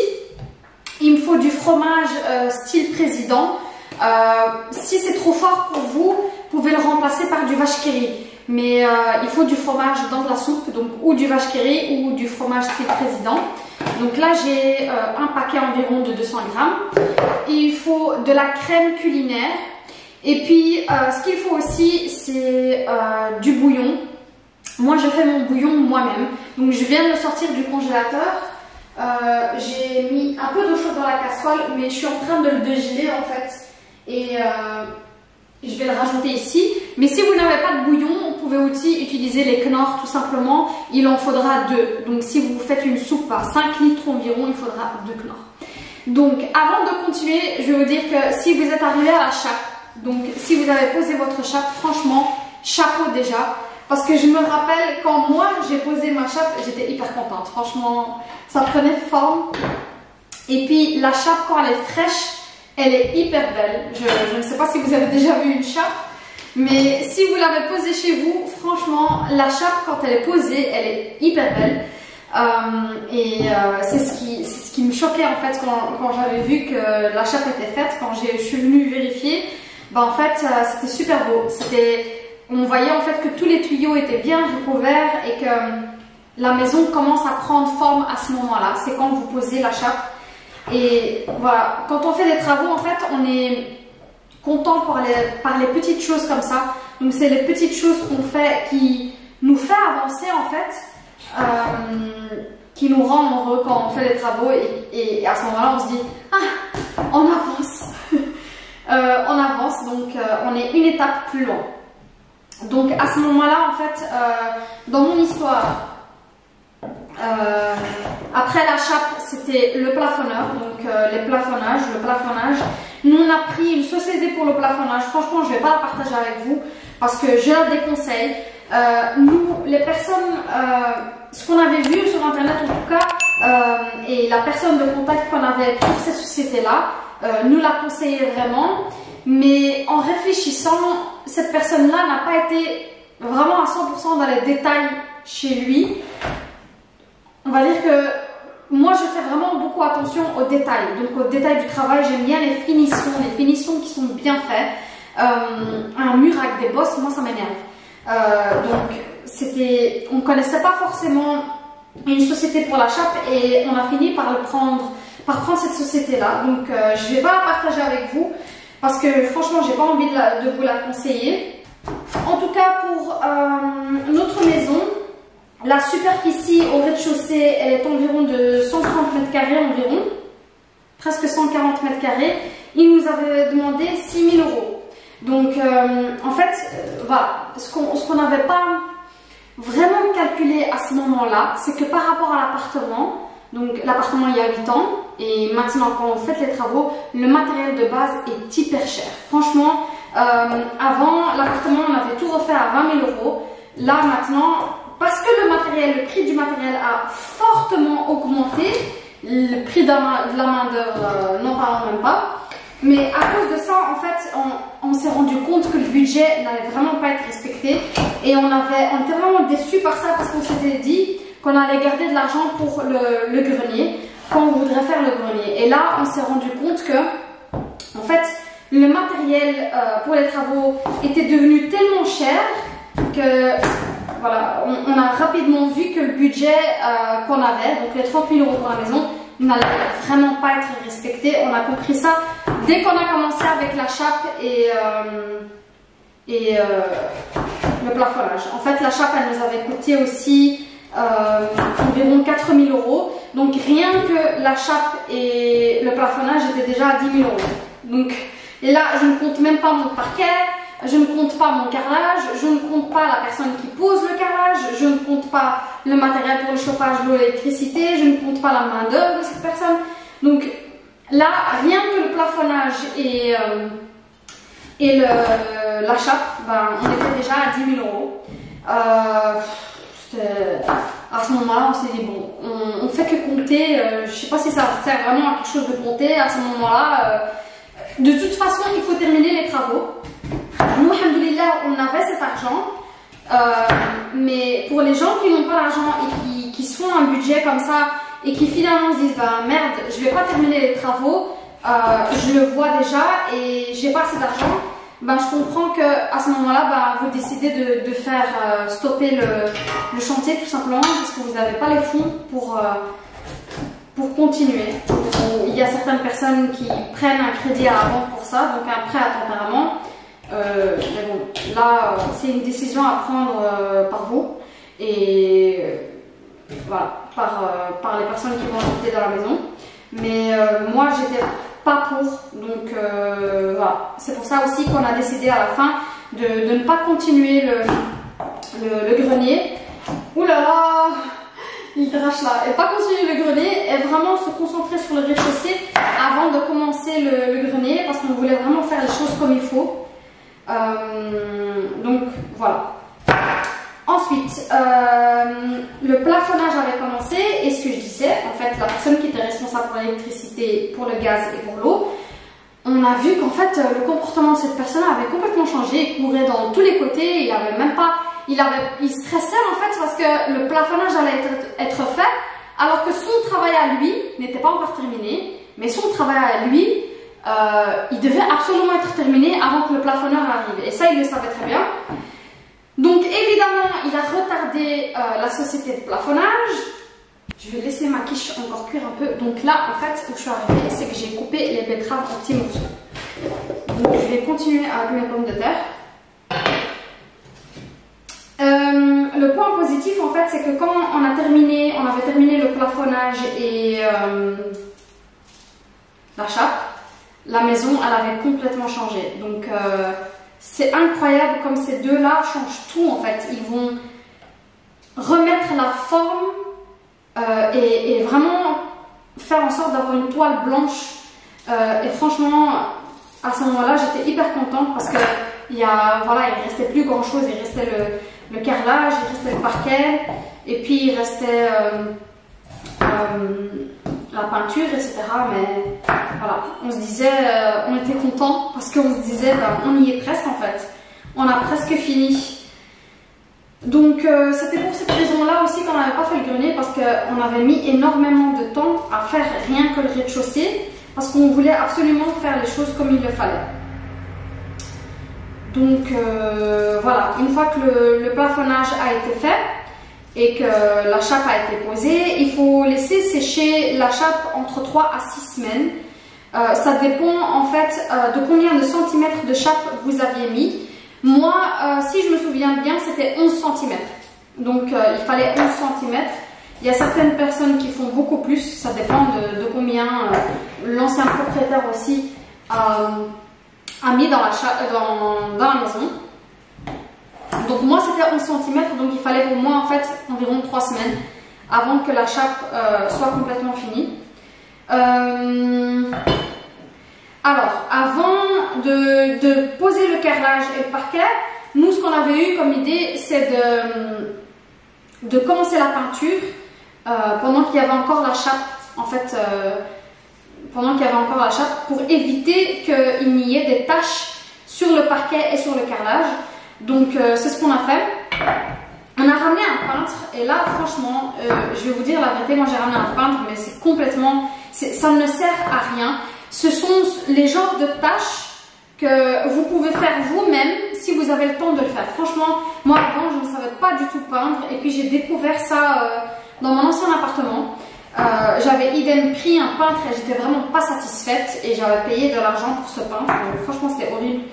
Il me faut du fromage style président. Si c'est trop fort pour vous, vous pouvez le remplacer par du vache qui rit. Mais il faut du fromage dans de la soupe, donc ou du vache qui rit ou du fromage style président. Donc là j'ai un paquet environ de 200 g. Il faut de la crème culinaire. Et puis ce qu'il faut aussi c'est du bouillon. Moi je fais mon bouillon moi-même. Donc je viens de le sortir du congélateur. J'ai mis un peu d'eau chaude dans la casserole, mais je suis en train de le dégeler en fait. Et je vais le rajouter ici. Mais si vous n'avez pas de bouillon, vous pouvez aussi utiliser les knorrs tout simplement. Il en faudra 2. Donc si vous faites une soupe à 5 litres environ, il faudra 2 knorrs. Donc avant de continuer, je vais vous dire que si vous êtes arrivé à la chape, donc si vous avez posé votre chape, franchement, chapeau déjà. Parce que je me rappelle quand moi j'ai posé ma chape, j'étais hyper contente. Franchement, ça prenait forme. Et puis la chape quand elle est fraîche, elle est hyper belle. Je ne sais pas si vous avez déjà vu une chape, mais si vous l'avez posée chez vous, franchement, la chape quand elle est posée, elle est hyper belle. C'est ce qui me choquait en fait quand j'avais vu que la chape était faite, quand je suis venue vérifier. Ben, en fait, c'était super beau. On voyait en fait que tous les tuyaux étaient bien recouverts et que la maison commence à prendre forme à ce moment-là. C'est quand vous posez la chape. Et voilà, quand on fait des travaux, en fait, on est content par les petites choses comme ça. Donc c'est les petites choses qu'on fait qui nous fait avancer en fait, qui nous rend heureux quand on fait les travaux. Et à ce moment-là, on se dit, ah, on avance. On avance, donc on est une étape plus loin. Donc à ce moment-là, en fait, dans mon histoire, après la chape, c'était le plafonneur, donc le plafonnage. Nous, on a pris une société pour le plafonnage. Franchement, je ne vais pas la partager avec vous parce que je la déconseille. Nous, les personnes, ce qu'on avait vu sur internet en tout cas, et la personne de contact qu'on avait pour cette société-là, nous la conseillait vraiment. Mais en réfléchissant, cette personne-là n'a pas été vraiment à 100% dans les détails chez lui. On va dire que moi je fais vraiment beaucoup attention aux détails. Donc aux détails du travail, j'aime bien les finitions qui sont bien faites. Un mur avec des bosses, moi ça m'énerve. Donc on ne connaissait pas forcément une société pour la chape et on a fini par prendre cette société-là. Donc je ne vais pas la partager avec vous parce que franchement j'ai pas envie de vous la conseiller. En tout cas pour notre maison, la superficie au rez-de-chaussée, elle est environ de 130 mètres carrés environ, presque 140 mètres carrés. Il nous avait demandé 6 000 euros. Donc en fait, voilà, ce qu'on n'avait pas vraiment calculé à ce moment-là, c'est que par rapport à l'appartement, donc l'appartement il y a 8 ans, et maintenant quand vous faites les travaux, le matériel de base est hyper cher. Franchement, avant l'appartement on avait tout refait à 20 000 euros. Là maintenant, parce que le prix du matériel a fortement augmenté, le prix de la main d'œuvre, n'en parlons même pas. Mais à cause de ça, en fait, on s'est rendu compte que le budget n'allait vraiment pas être respecté. Et on était vraiment déçus par ça parce qu'on s'était dit qu'on allait garder de l'argent pour le grenier, quand on voudrait faire le grenier. Et là, on s'est rendu compte que, en fait, le matériel pour les travaux était devenu tellement cher que... Voilà, on a rapidement vu que le budget qu'on avait, donc les 30 000 euros pour la maison, n'allait vraiment pas être respecté. On a compris ça dès qu'on a commencé avec la chape et le plafonnage. En fait, la chape, elle nous avait coûté aussi environ 4 000 euros. Donc rien que la chape et le plafonnage étaient déjà à 10 000 euros. Donc, et là, je ne compte même pas mon parquet. Je ne compte pas mon carrelage, je ne compte pas la personne qui pose le carrelage, je ne compte pas le matériel pour le chauffage, l'eau, l'électricité, je ne compte pas la main d'œuvre de cette personne. Donc là, rien que le plafonnage et la chape, ben, on était déjà à 10 000 euros. À ce moment-là, on s'est dit, bon, on fait que compter, je ne sais pas si ça sert vraiment à quelque chose de compter à ce moment-là. De toute façon, il faut terminer les travaux. Nous, alhamdoulilah, on avait cet argent, mais pour les gens qui n'ont pas l'argent et qui se font un budget comme ça et qui finalement se disent bah merde, je vais pas terminer les travaux, je le vois déjà et j'ai pas assez d'argent, ben je comprends que à ce moment-là, ben, vous décidez de faire stopper le chantier tout simplement parce que vous n'avez pas les fonds pour continuer. Il y a certaines personnes qui prennent un crédit à la banque pour ça, donc un prêt à tempérament. Mais bon, là c'est une décision à prendre par vous et voilà, par les personnes qui vont habiter dans la maison. Mais moi j'étais pas pour, donc voilà, c'est pour ça aussi qu'on a décidé à la fin de ne pas continuer le grenier. Ouh là là, il drache là, et pas continuer le grenier et vraiment se concentrer sur le rez-de-chaussée avant de commencer le grenier parce qu'on voulait vraiment faire les choses comme il faut. Donc voilà. Ensuite, le plafonnage avait commencé et ce que je disais, en fait, la personne qui était responsable pour l'électricité, pour le gaz et pour l'eau, on a vu qu'en fait, le comportement de cette personne avait complètement changé. Il courait dans tous les côtés, il avait même pas, il stressait en fait parce que le plafonnage allait être fait, alors que son travail à lui n'était pas encore terminé, mais son travail à lui, il devait absolument être terminé avant que le plafonneur arrive. Et ça, il le savait très bien. Donc évidemment, il a retardé la société de plafonnage. Je vais laisser ma quiche encore cuire un peu. Donc là, en fait, où je suis arrivée, c'est que j'ai coupé les betteraves en petits morceaux. Donc je vais continuer à couper mes pommes de terre. Le point positif, en fait, c'est que quand on avait terminé le plafonnage et la chape, la maison, elle avait complètement changé. Donc c'est incroyable comme ces deux-là changent tout en fait. Ils vont remettre la forme et vraiment faire en sorte d'avoir une toile blanche. Et franchement, à ce moment-là, j'étais hyper contente parce que voilà, il restait plus grand-chose. Il restait le carrelage, il restait le parquet, et puis il restait la peinture, etc. Mais voilà, on se disait, on était content parce qu'on se disait, ben, on y est presque en fait. On a presque fini. Donc c'était pour cette raison-là aussi qu'on n'avait pas fait le grenier, parce qu'on avait mis énormément de temps à faire rien que le rez-de-chaussée, parce qu'on voulait absolument faire les choses comme il le fallait. Donc voilà, une fois que le plafonnage a été fait et que la chape a été posée, il faut laisser sécher la chape entre 3 à 6 semaines. Ça dépend en fait de combien de centimètres de chape vous aviez mis. Moi, si je me souviens bien, c'était 11 cm. Donc il fallait 11 cm. Il y a certaines personnes qui font beaucoup plus, ça dépend de combien l'ancien propriétaire aussi a mis dans la maison. Donc moi c'était 11 cm, donc il fallait pour moi en fait environ 3 semaines avant que la chape soit complètement finie. Alors, avant de poser le carrelage et le parquet, nous ce qu'on avait eu comme idée c'est de commencer la peinture pendant qu'il y avait encore la chape, en fait, pendant qu'il y avait encore la chape, pour éviter qu'il n'y ait des taches sur le parquet et sur le carrelage. Donc c'est ce qu'on a fait. On a ramené un peintre et là franchement, je vais vous dire la vérité, moi j'ai ramené un peintre mais c'est complètement, ça ne sert à rien. Ce sont les genres de tâches que vous pouvez faire vous-même si vous avez le temps de le faire. Franchement, moi avant je ne savais pas du tout peindre et puis j'ai découvert ça dans mon ancien appartement. J'avais idem pris un peintre et j'étais vraiment pas satisfaite et j'avais payé de l'argent pour ce peintre. Donc, franchement c'était horrible.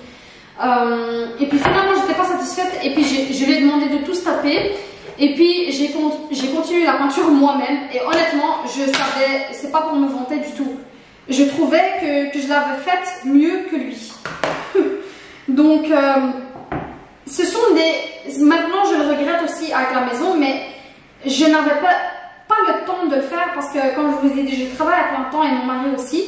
Et puis finalement j'étais pas satisfaite et puis je lui ai demandé de tout se taper et puis j'ai continué la peinture moi-même et honnêtement je savais, c'est pas pour me vanter du tout, je trouvais que je l'avais faite mieux que lui. Donc ce sont maintenant je le regrette aussi avec la maison, mais je n'avais pas le temps de le faire parce que comme je vous ai dit je travaille à plein temps et mon mari aussi.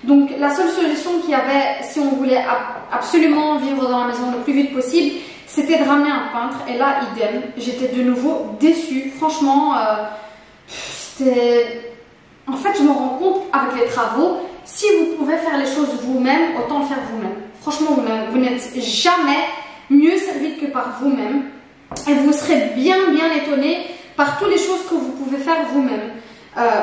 Donc la seule solution qu'il y avait si on voulait absolument vivre dans la maison le plus vite possible, c'était de ramener un peintre. Et là, idem, j'étais de nouveau déçue. Franchement, c'était... En fait, je me rends compte avec les travaux, si vous pouvez faire les choses vous-même, autant le faire vous-même. Franchement, vous n'êtes jamais mieux servi que par vous-même. Et vous serez bien étonné par toutes les choses que vous pouvez faire vous-même.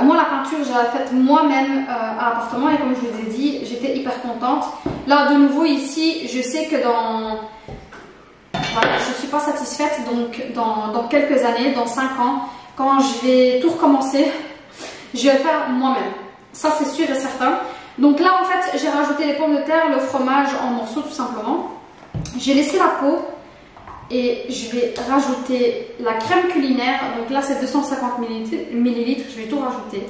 Moi la peinture je l'ai faite moi-même à l'appartement et comme je vous ai dit j'étais hyper contente. Là de nouveau ici je sais que voilà, je ne suis pas satisfaite, donc dans quelques années, dans 5 ans, quand je vais tout recommencer, je vais le faire moi-même. Ça c'est sûr et certain. Donc là en fait j'ai rajouté les pommes de terre, le fromage en morceaux tout simplement. J'ai laissé la peau. Et je vais rajouter la crème culinaire, donc là c'est 250 ml, je vais tout rajouter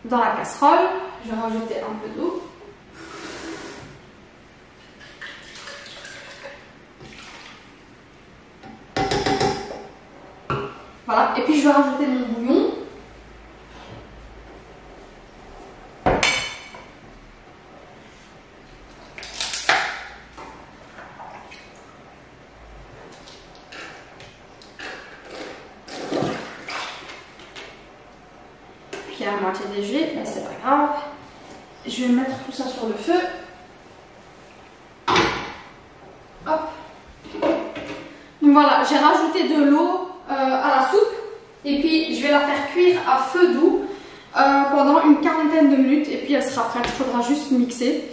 dans la casserole. Je vais rajouter un peu d'eau. Voilà, et puis je vais rajouter mon bouillon. À moitié léger, mais c'est pas grave. Je vais mettre tout ça sur le feu. Hop. Donc voilà, j'ai rajouté de l'eau à la soupe et puis je vais la faire cuire à feu doux pendant une quarantaine de minutes et puis elle sera prête. Il faudra juste mixer.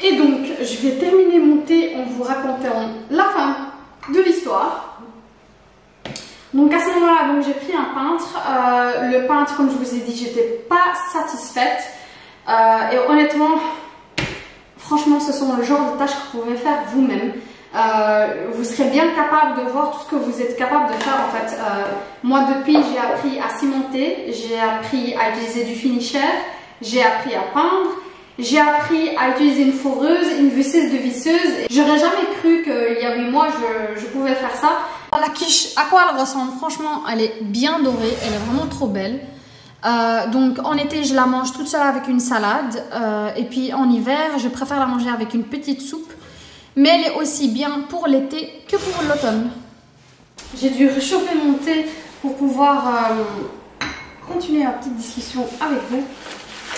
Et donc je vais terminer mon thé en vous racontant la fin de l'histoire. Donc à ce moment-là, j'ai pris un peintre. Le peintre, comme je vous ai dit, j'étais pas satisfaite. Et honnêtement, franchement, ce sont le genre de tâches que vous pouvez faire vous-même. Vous serez bien capable de voir tout ce que vous êtes capable de faire en fait. Moi, depuis, j'ai appris à cimenter, j'ai appris à utiliser du finisher, j'ai appris à peindre. J'ai appris à utiliser une foreuse, une visseuse de visseuse. J'aurais jamais cru qu'il y a 8 mois je pouvais faire ça. La quiche, à quoi elle ressemble? Franchement, elle est bien dorée, elle est vraiment trop belle. Donc en été, je la mange toute seule avec une salade. Et puis en hiver, je préfère la manger avec une petite soupe. Mais elle est aussi bien pour l'été que pour l'automne. J'ai dû réchauffer mon thé pour pouvoir continuer la petite discussion avec vous.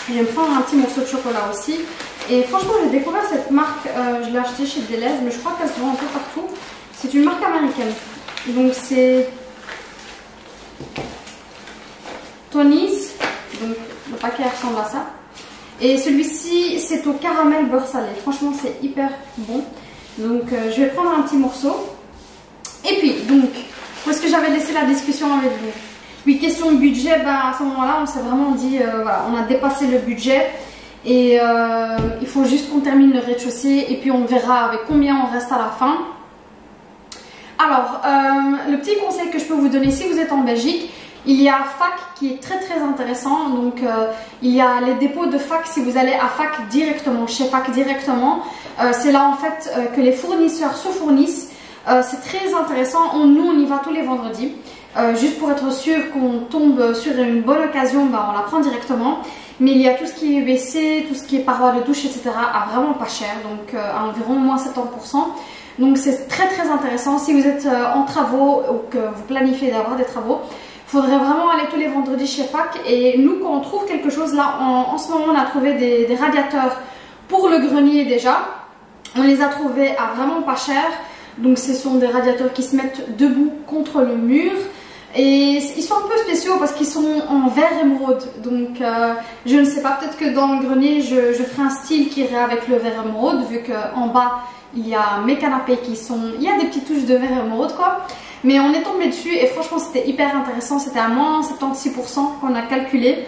Je vais me prendre un petit morceau de chocolat aussi. Et franchement, j'ai découvert cette marque, je l'ai achetée chez Deleuze, mais je crois qu'elle se vend un peu partout. C'est une marque américaine. Donc c'est Tony's. Donc le paquet ressemble à ça. Et celui-ci, c'est au caramel beurre salé. Franchement, c'est hyper bon. Donc je vais prendre un petit morceau. Et puis, donc, où est-ce que j'avais laissé la discussion avec vous? Oui, question de budget, à ce moment-là, on s'est vraiment dit, voilà, on a dépassé le budget. Et il faut juste qu'on termine le rez-de-chaussée. Et puis on verra avec combien on reste à la fin. Alors, le petit conseil que je peux vous donner, si vous êtes en Belgique, il y a FAC qui est très très intéressant. Donc il y a les dépôts de FAC. Si vous allez à FAC directement, chez FAC directement, c'est là en fait que les fournisseurs se fournissent. C'est très intéressant. Nous on y va tous les vendredis. Juste pour être sûr qu'on tombe sur une bonne occasion, on la prend directement. Mais il y a tout ce qui est WC, tout ce qui est parois de douche, etc. à vraiment pas cher. Donc à environ moins 70%. Donc c'est très très intéressant. Si vous êtes en travaux ou que vous planifiez d'avoir des travaux, il faudrait vraiment aller tous les vendredis chez FAC. Et nous, quand on trouve quelque chose, là en ce moment on a trouvé des radiateurs pour le grenier déjà. On les a trouvés à vraiment pas cher. Donc ce sont des radiateurs qui se mettent debout contre le mur. Et ils sont un peu spéciaux parce qu'ils sont en verre émeraude. Donc je ne sais pas, peut-être que dans le grenier je ferai un style qui irait avec le verre émeraude. Vu qu'en bas il y a mes canapés qui sont... Il y a des petites touches de verre émeraude quoi. Mais on est tombé dessus et franchement c'était hyper intéressant. C'était à moins 76% qu'on a calculé.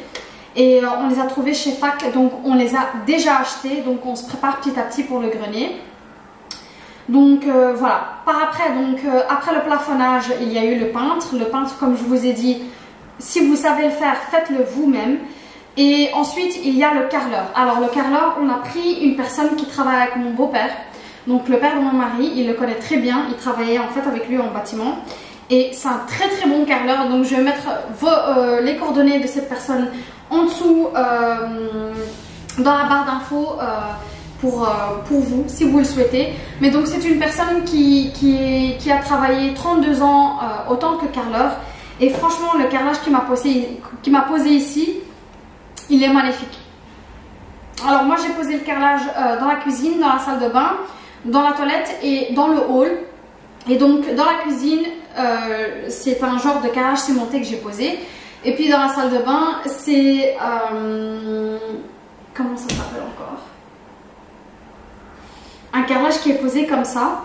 Et on les a trouvés chez FAC. Donc on les a déjà achetés. Donc on se prépare petit à petit pour le grenier. Donc voilà, après le plafonnage, il y a eu le peintre. Le peintre, comme je vous ai dit, si vous savez le faire, faites-le vous-même. Et ensuite, il y a le carreleur. Alors le carreleur, on a pris une personne qui travaille avec mon beau-père. Donc le père de mon mari, il le connaît très bien. Il travaillait en fait avec lui en bâtiment. Et c'est un très très bon carreleur. Donc je vais mettre les coordonnées de cette personne en dessous dans la barre d'infos. Pour vous, si vous le souhaitez. Mais donc c'est une personne qui a travaillé 32 ans autant que carreleur. Et franchement, le carrelage qu'il m'a posé ici, il est magnifique. Alors moi j'ai posé le carrelage dans la cuisine, dans la salle de bain, dans la toilette et dans le hall. Et donc dans la cuisine, c'est un genre de carrelage cimenté que j'ai posé. Et puis dans la salle de bain, c'est... comment ça s'appelle encore? Un carrelage qui est posé comme ça.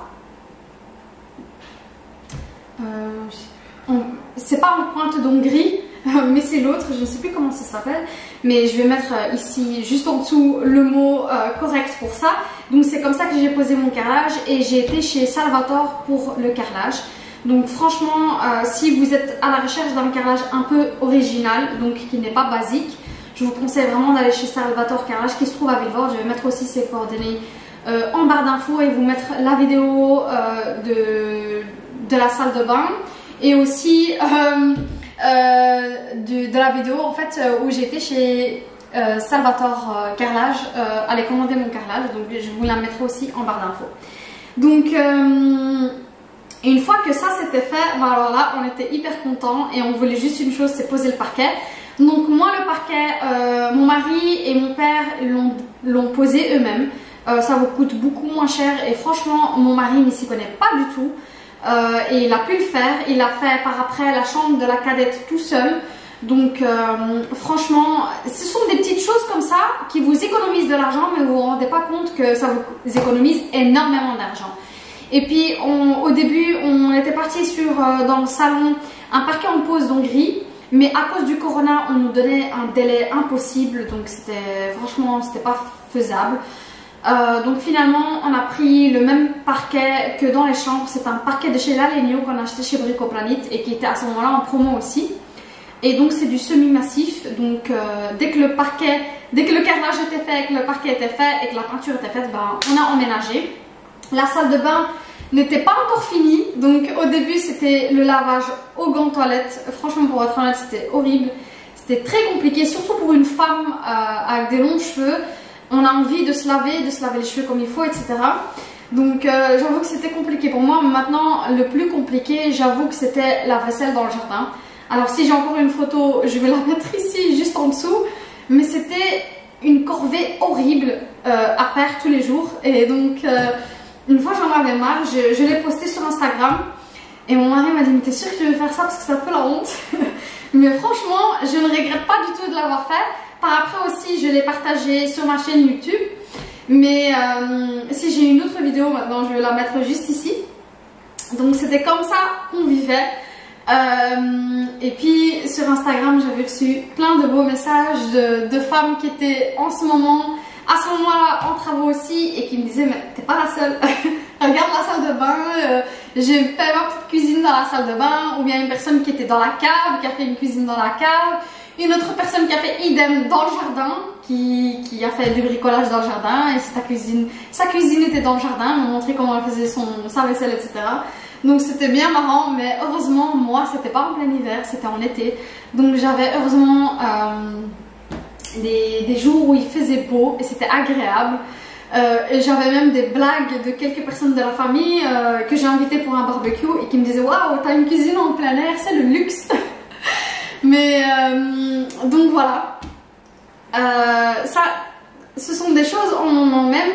C'est pas en pointe donc gris, mais c'est l'autre, je ne sais plus comment ça s'appelle. Mais je vais mettre ici, juste en dessous, le mot correct pour ça. Donc c'est comme ça que j'ai posé mon carrelage et j'ai été chez Salvatore pour le carrelage. Donc franchement, si vous êtes à la recherche d'un carrelage un peu original, donc qui n'est pas basique, je vous conseille vraiment d'aller chez Salvatore Carrelage qui se trouve à Vilvoorde. Je vais mettre aussi ses coordonnées en barre d'infos et vous mettre la vidéo de la salle de bain et aussi de la vidéo en fait où j'étais chez Salvatore Carrelage, aller commander mon carrelage. Donc je vous la mettrai aussi en barre d'infos. Donc une fois que ça c'était fait, alors là on était hyper contents et on voulait juste une chose, c'est poser le parquet. Donc moi le parquet, mon mari et mon père l'ont posé eux-mêmes. Ça vous coûte beaucoup moins cher et franchement mon mari ne s'y connaît pas du tout et il a pu le faire. Il a fait par après la chambre de la cadette tout seul. Donc franchement ce sont des petites choses comme ça qui vous économisent de l'argent, mais vous vous rendez pas compte que ça vous économise énormément d'argent. Et puis au début on était parti sur dans le salon un parquet en pose donc gris. Mais à cause du corona, on nous donnait un délai impossible, donc franchement, c'était pas faisable. Donc finalement, on a pris le même parquet que dans les chambres. C'est un parquet de chez Lalegno qu'on a acheté chez Bricoplanit et qui était à ce moment-là en promo aussi. Et donc c'est du semi-massif, donc dès que le carrelage était fait, que le parquet était fait et que la peinture était faite, ben, on a emménagé. La salle de bain n'était pas encore finie, donc au début c'était le lavage au gants de toilette. Franchement, pour être honnête, c'était horrible, c'était très compliqué, surtout pour une femme avec des longs cheveux. On a envie de se laver les cheveux comme il faut, etc. Donc j'avoue que c'était compliqué pour moi. Maintenant, le plus compliqué, j'avoue que c'était la vaisselle dans le jardin. Alors si j'ai encore une photo, je vais la mettre ici, juste en dessous. Mais c'était une corvée horrible à faire tous les jours. Et donc, une fois j'en avais marre, je l'ai posté sur Instagram. Et mon mari m'a dit, mais t'es sûre que tu veux faire ça parce que c'est un peu la honte. Mais franchement, je ne regrette pas du tout de l'avoir fait. Par après aussi, je l'ai partagé sur ma chaîne YouTube. Mais si j'ai une autre vidéo maintenant, je vais la mettre juste ici. Donc c'était comme ça qu'on vivait. Et puis sur Instagram, j'avais reçu plein de beaux messages de femmes qui étaient à ce moment-là en travaux aussi et qui me disaient, mais t'es pas la seule. Regarde la salle de bain, j'ai fait ma petite cuisine dans la salle de bain. Ou bien une personne qui était dans la cave, qui a fait une cuisine dans la cave. Une autre personne qui a fait idem dans le jardin, qui a fait du bricolage dans le jardin, et sa cuisine était dans le jardin, elle m'a montré comment elle faisait sa vaisselle, etc. Donc c'était bien marrant, mais heureusement, moi, c'était pas en plein hiver, c'était en été. Donc j'avais heureusement des jours où il faisait beau et c'était agréable. Et j'avais même des blagues de quelques personnes de la famille que j'ai invitées pour un barbecue et qui me disaient, waouh, t'as une cuisine en plein air, c'est le luxe. Mais donc voilà, ça, ce sont des choses en même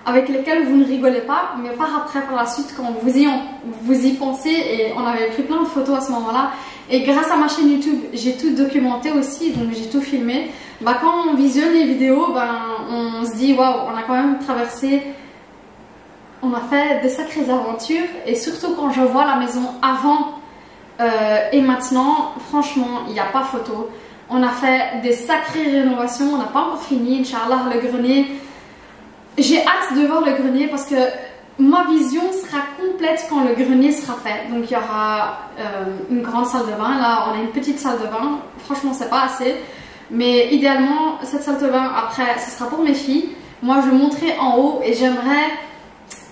avec lesquelles vous ne rigolez pas, mais par après, par la suite, quand vous y pensez, et on avait pris plein de photos à ce moment-là, et grâce à ma chaîne YouTube, j'ai tout documenté aussi, donc j'ai tout filmé. Bah, quand on visionne les vidéos, ben, on se dit waouh, on a quand même traversé, on a fait de sacrées aventures, et surtout quand je vois la maison avant et maintenant, franchement, il n'y a pas photo. On a fait des sacrées rénovations, on n'a pas encore fini, Inch'Allah, le grenier. J'ai hâte de voir le grenier parce que ma vision sera complète quand le grenier sera fait. Donc il y aura une grande salle de bain, là on a une petite salle de bain, franchement c'est pas assez. Mais idéalement, cette salle de bain, après, ce sera pour mes filles. Moi je monterai en haut et j'aimerais...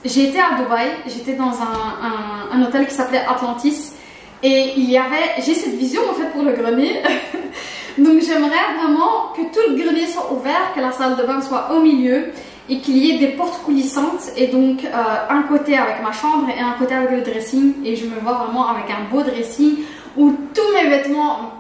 J'ai été à Dubaï, j'étais dans un hôtel qui s'appelait Atlantis. Et j'ai cette vision en fait pour le grenier. Donc j'aimerais vraiment que tout le grenier soit ouvert, que la salle de bain soit au milieu et qu'il y ait des portes coulissantes. Et donc un côté avec ma chambre et un côté avec le dressing. Et je me vois vraiment avec un beau dressing où tous mes vêtements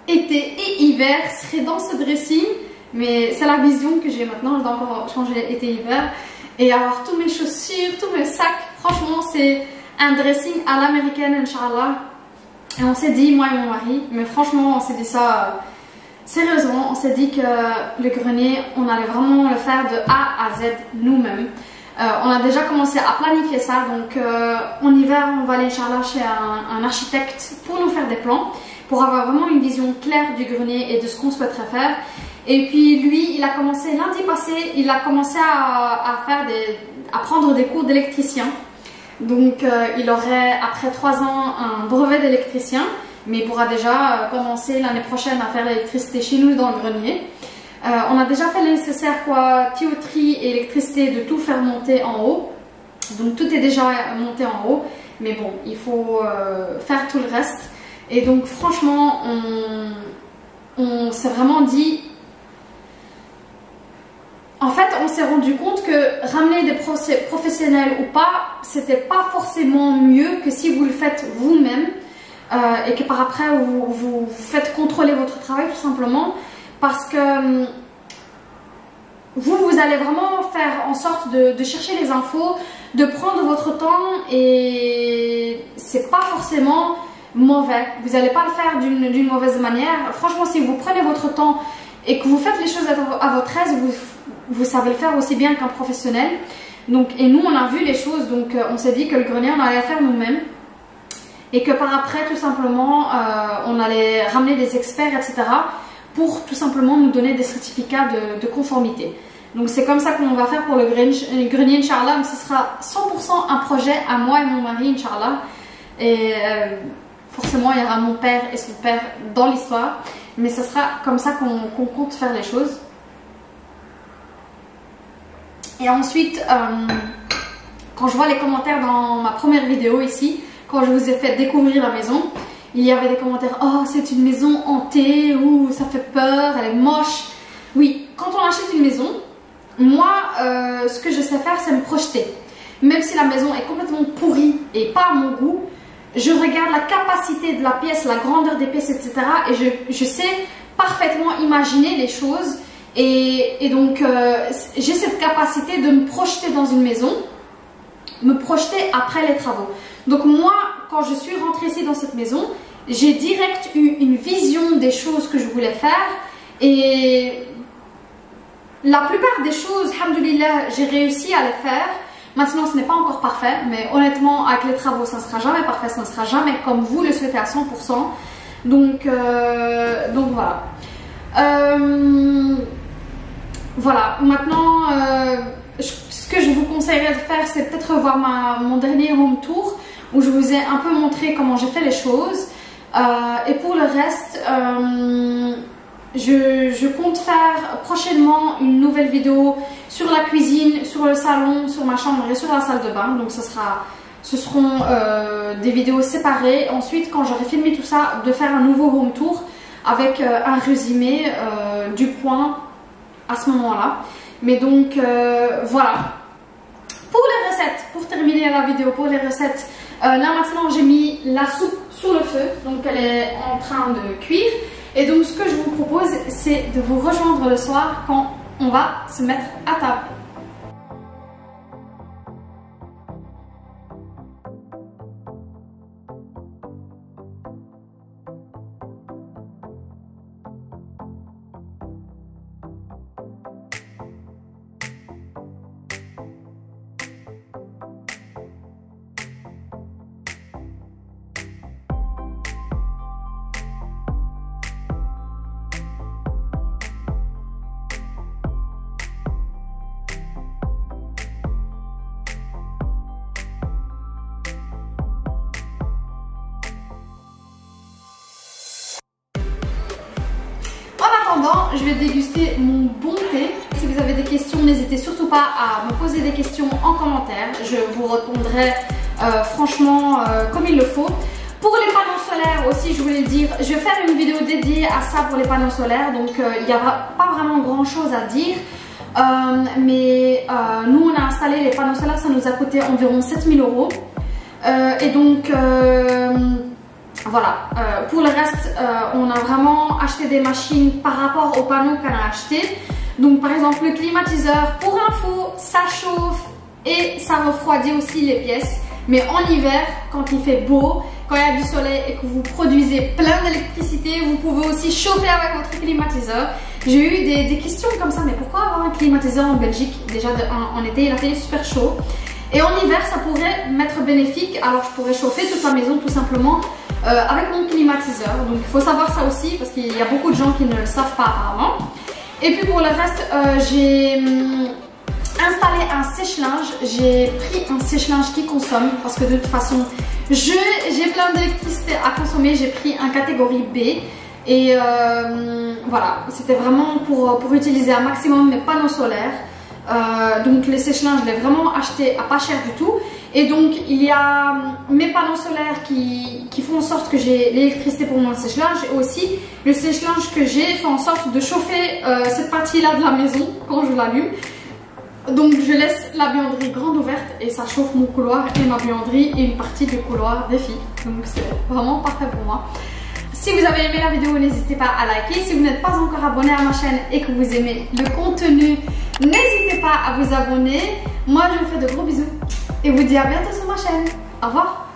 été et hiver seraient dans ce dressing. Mais c'est la vision que j'ai maintenant, je dois encore changer été-hiver. Et avoir tous mes chaussures, tous mes sacs. Franchement c'est un dressing à l'américaine, Inch'Allah. Et on s'est dit, moi et mon mari, mais franchement on s'est dit ça sérieusement, on s'est dit que le grenier, on allait vraiment le faire de A à Z nous-mêmes. On a déjà commencé à planifier ça, donc en hiver on va aller Inch'Allah chez un architecte pour nous faire des plans, pour avoir vraiment une vision claire du grenier et de ce qu'on souhaiterait faire. Et puis lui, il a commencé lundi passé, il a commencé à prendre des cours d'électricien. Donc il aurait après 3 ans un brevet d'électricien, mais il pourra déjà commencer l'année prochaine à faire l'électricité chez nous dans le grenier. On a déjà fait le nécessaire, quoi, tuyauterie et électricité, de tout faire monter en haut. Donc tout est déjà monté en haut, mais bon, il faut faire tout le reste. Et donc franchement, on s'est vraiment dit... En fait, on s'est rendu compte que ramener des professionnels ou pas, c'était pas forcément mieux que si vous le faites vous-même et que par après vous faites contrôler votre travail tout simplement, parce que vous allez vraiment faire en sorte de chercher les infos, de prendre votre temps, et c'est pas forcément mauvais. Vous n'allez pas le faire d'une mauvaise manière. Franchement, si vous prenez votre temps et que vous faites les choses à votre aise, vous savez le faire aussi bien qu'un professionnel. Donc, et nous on a vu les choses, donc on s'est dit que le grenier on allait le faire nous-mêmes et que par après tout simplement on allait ramener des experts, etc. pour tout simplement nous donner des certificats de conformité. Donc c'est comme ça qu'on va faire pour le grenier, Inch'Allah, mais ce sera 100% un projet à moi et mon mari, Inch'Allah. Et forcément il y aura mon père et son père dans l'histoire, mais ce sera comme ça qu'on compte faire les choses. Et ensuite, quand je vois les commentaires dans ma première vidéo ici, quand je vous ai fait découvrir la maison, il y avait des commentaires, oh c'est une maison hantée, ou ça fait peur, elle est moche. Oui, quand on achète une maison, moi ce que je sais faire c'est me projeter. Même si la maison est complètement pourrie et pas à mon goût, je regarde la capacité de la pièce, la grandeur des pièces, etc. Et je sais parfaitement imaginer les choses. Et donc j'ai cette capacité de me projeter dans une maison, me projeter après les travaux. Donc moi, quand je suis rentrée ici dans cette maison, j'ai direct eu une vision des choses que je voulais faire. Et la plupart des choses, alhamdoulilah, j'ai réussi à les faire. Maintenant, ce n'est pas encore parfait, mais honnêtement, avec les travaux, ça ne sera jamais parfait, ça ne sera jamais comme vous le souhaitez à 100%. Donc voilà. Voilà, maintenant, ce que je vous conseillerais de faire, c'est peut-être revoir mon dernier home tour, où je vous ai un peu montré comment j'ai fait les choses. Et pour le reste, je compte faire prochainement une nouvelle vidéo sur la cuisine, sur le salon, sur ma chambre et sur la salle de bain. Donc ce seront des vidéos séparées. Ensuite, quand j'aurai filmé tout ça, de faire un nouveau home tour avec un résumé du point à ce moment-là. Mais donc voilà. Pour les recettes, pour terminer la vidéo, pour les recettes, là maintenant j'ai mis la soupe sur le feu, donc elle est en train de cuire. Et donc ce que je vous propose, c'est de vous rejoindre le soir quand on va se mettre à table. Je vais déguster mon bon thé. Si vous avez des questions, n'hésitez surtout pas à me poser des questions en commentaire. Je vous répondrai franchement comme il le faut. Pour les panneaux solaires aussi, je voulais le dire, je vais faire une vidéo dédiée à ça pour les panneaux solaires. Donc il n'y a pas vraiment grand chose à dire. Mais nous, on a installé les panneaux solaires, ça nous a coûté environ 7 000 €. Et donc... voilà, pour le reste, on a vraiment acheté des machines par rapport aux panneaux qu'on a achetés. Donc par exemple le climatiseur, pour info, ça chauffe et ça refroidit aussi les pièces. Mais en hiver, quand il fait beau, quand il y a du soleil et que vous produisez plein d'électricité, vous pouvez aussi chauffer avec votre climatiseur. J'ai eu des questions comme ça, mais pourquoi avoir un climatiseur en Belgique? Déjà en été, il a fait super chaud. Et en hiver, ça pourrait m'être bénéfique, alors je pourrais chauffer toute la maison tout simplement avec mon climatiseur. Donc il faut savoir ça aussi parce qu'il y a beaucoup de gens qui ne le savent pas apparemment. Et puis pour le reste, j'ai installé un sèche-linge. J'ai pris un sèche-linge qui consomme parce que de toute façon j'ai plein d'électricité à consommer. J'ai pris un catégorie B et voilà, c'était vraiment pour utiliser un maximum mes panneaux solaires. Donc les sèche-linges, je l'ai vraiment acheté à pas cher du tout. Et donc il y a mes panneaux solaires qui font en sorte que j'ai l'électricité pour mon sèche-linge. Et aussi le sèche-linge que j'ai fait en sorte de chauffer cette partie-là de la maison quand je l'allume. Donc je laisse la buanderie grande ouverte et ça chauffe mon couloir et ma buanderie et une partie du couloir des filles. Donc c'est vraiment parfait pour moi. Si vous avez aimé la vidéo, n'hésitez pas à liker. Si vous n'êtes pas encore abonné à ma chaîne et que vous aimez le contenu, n'hésitez pas à vous abonner. Moi, je vous fais de gros bisous et vous dis à bientôt sur ma chaîne. Au revoir.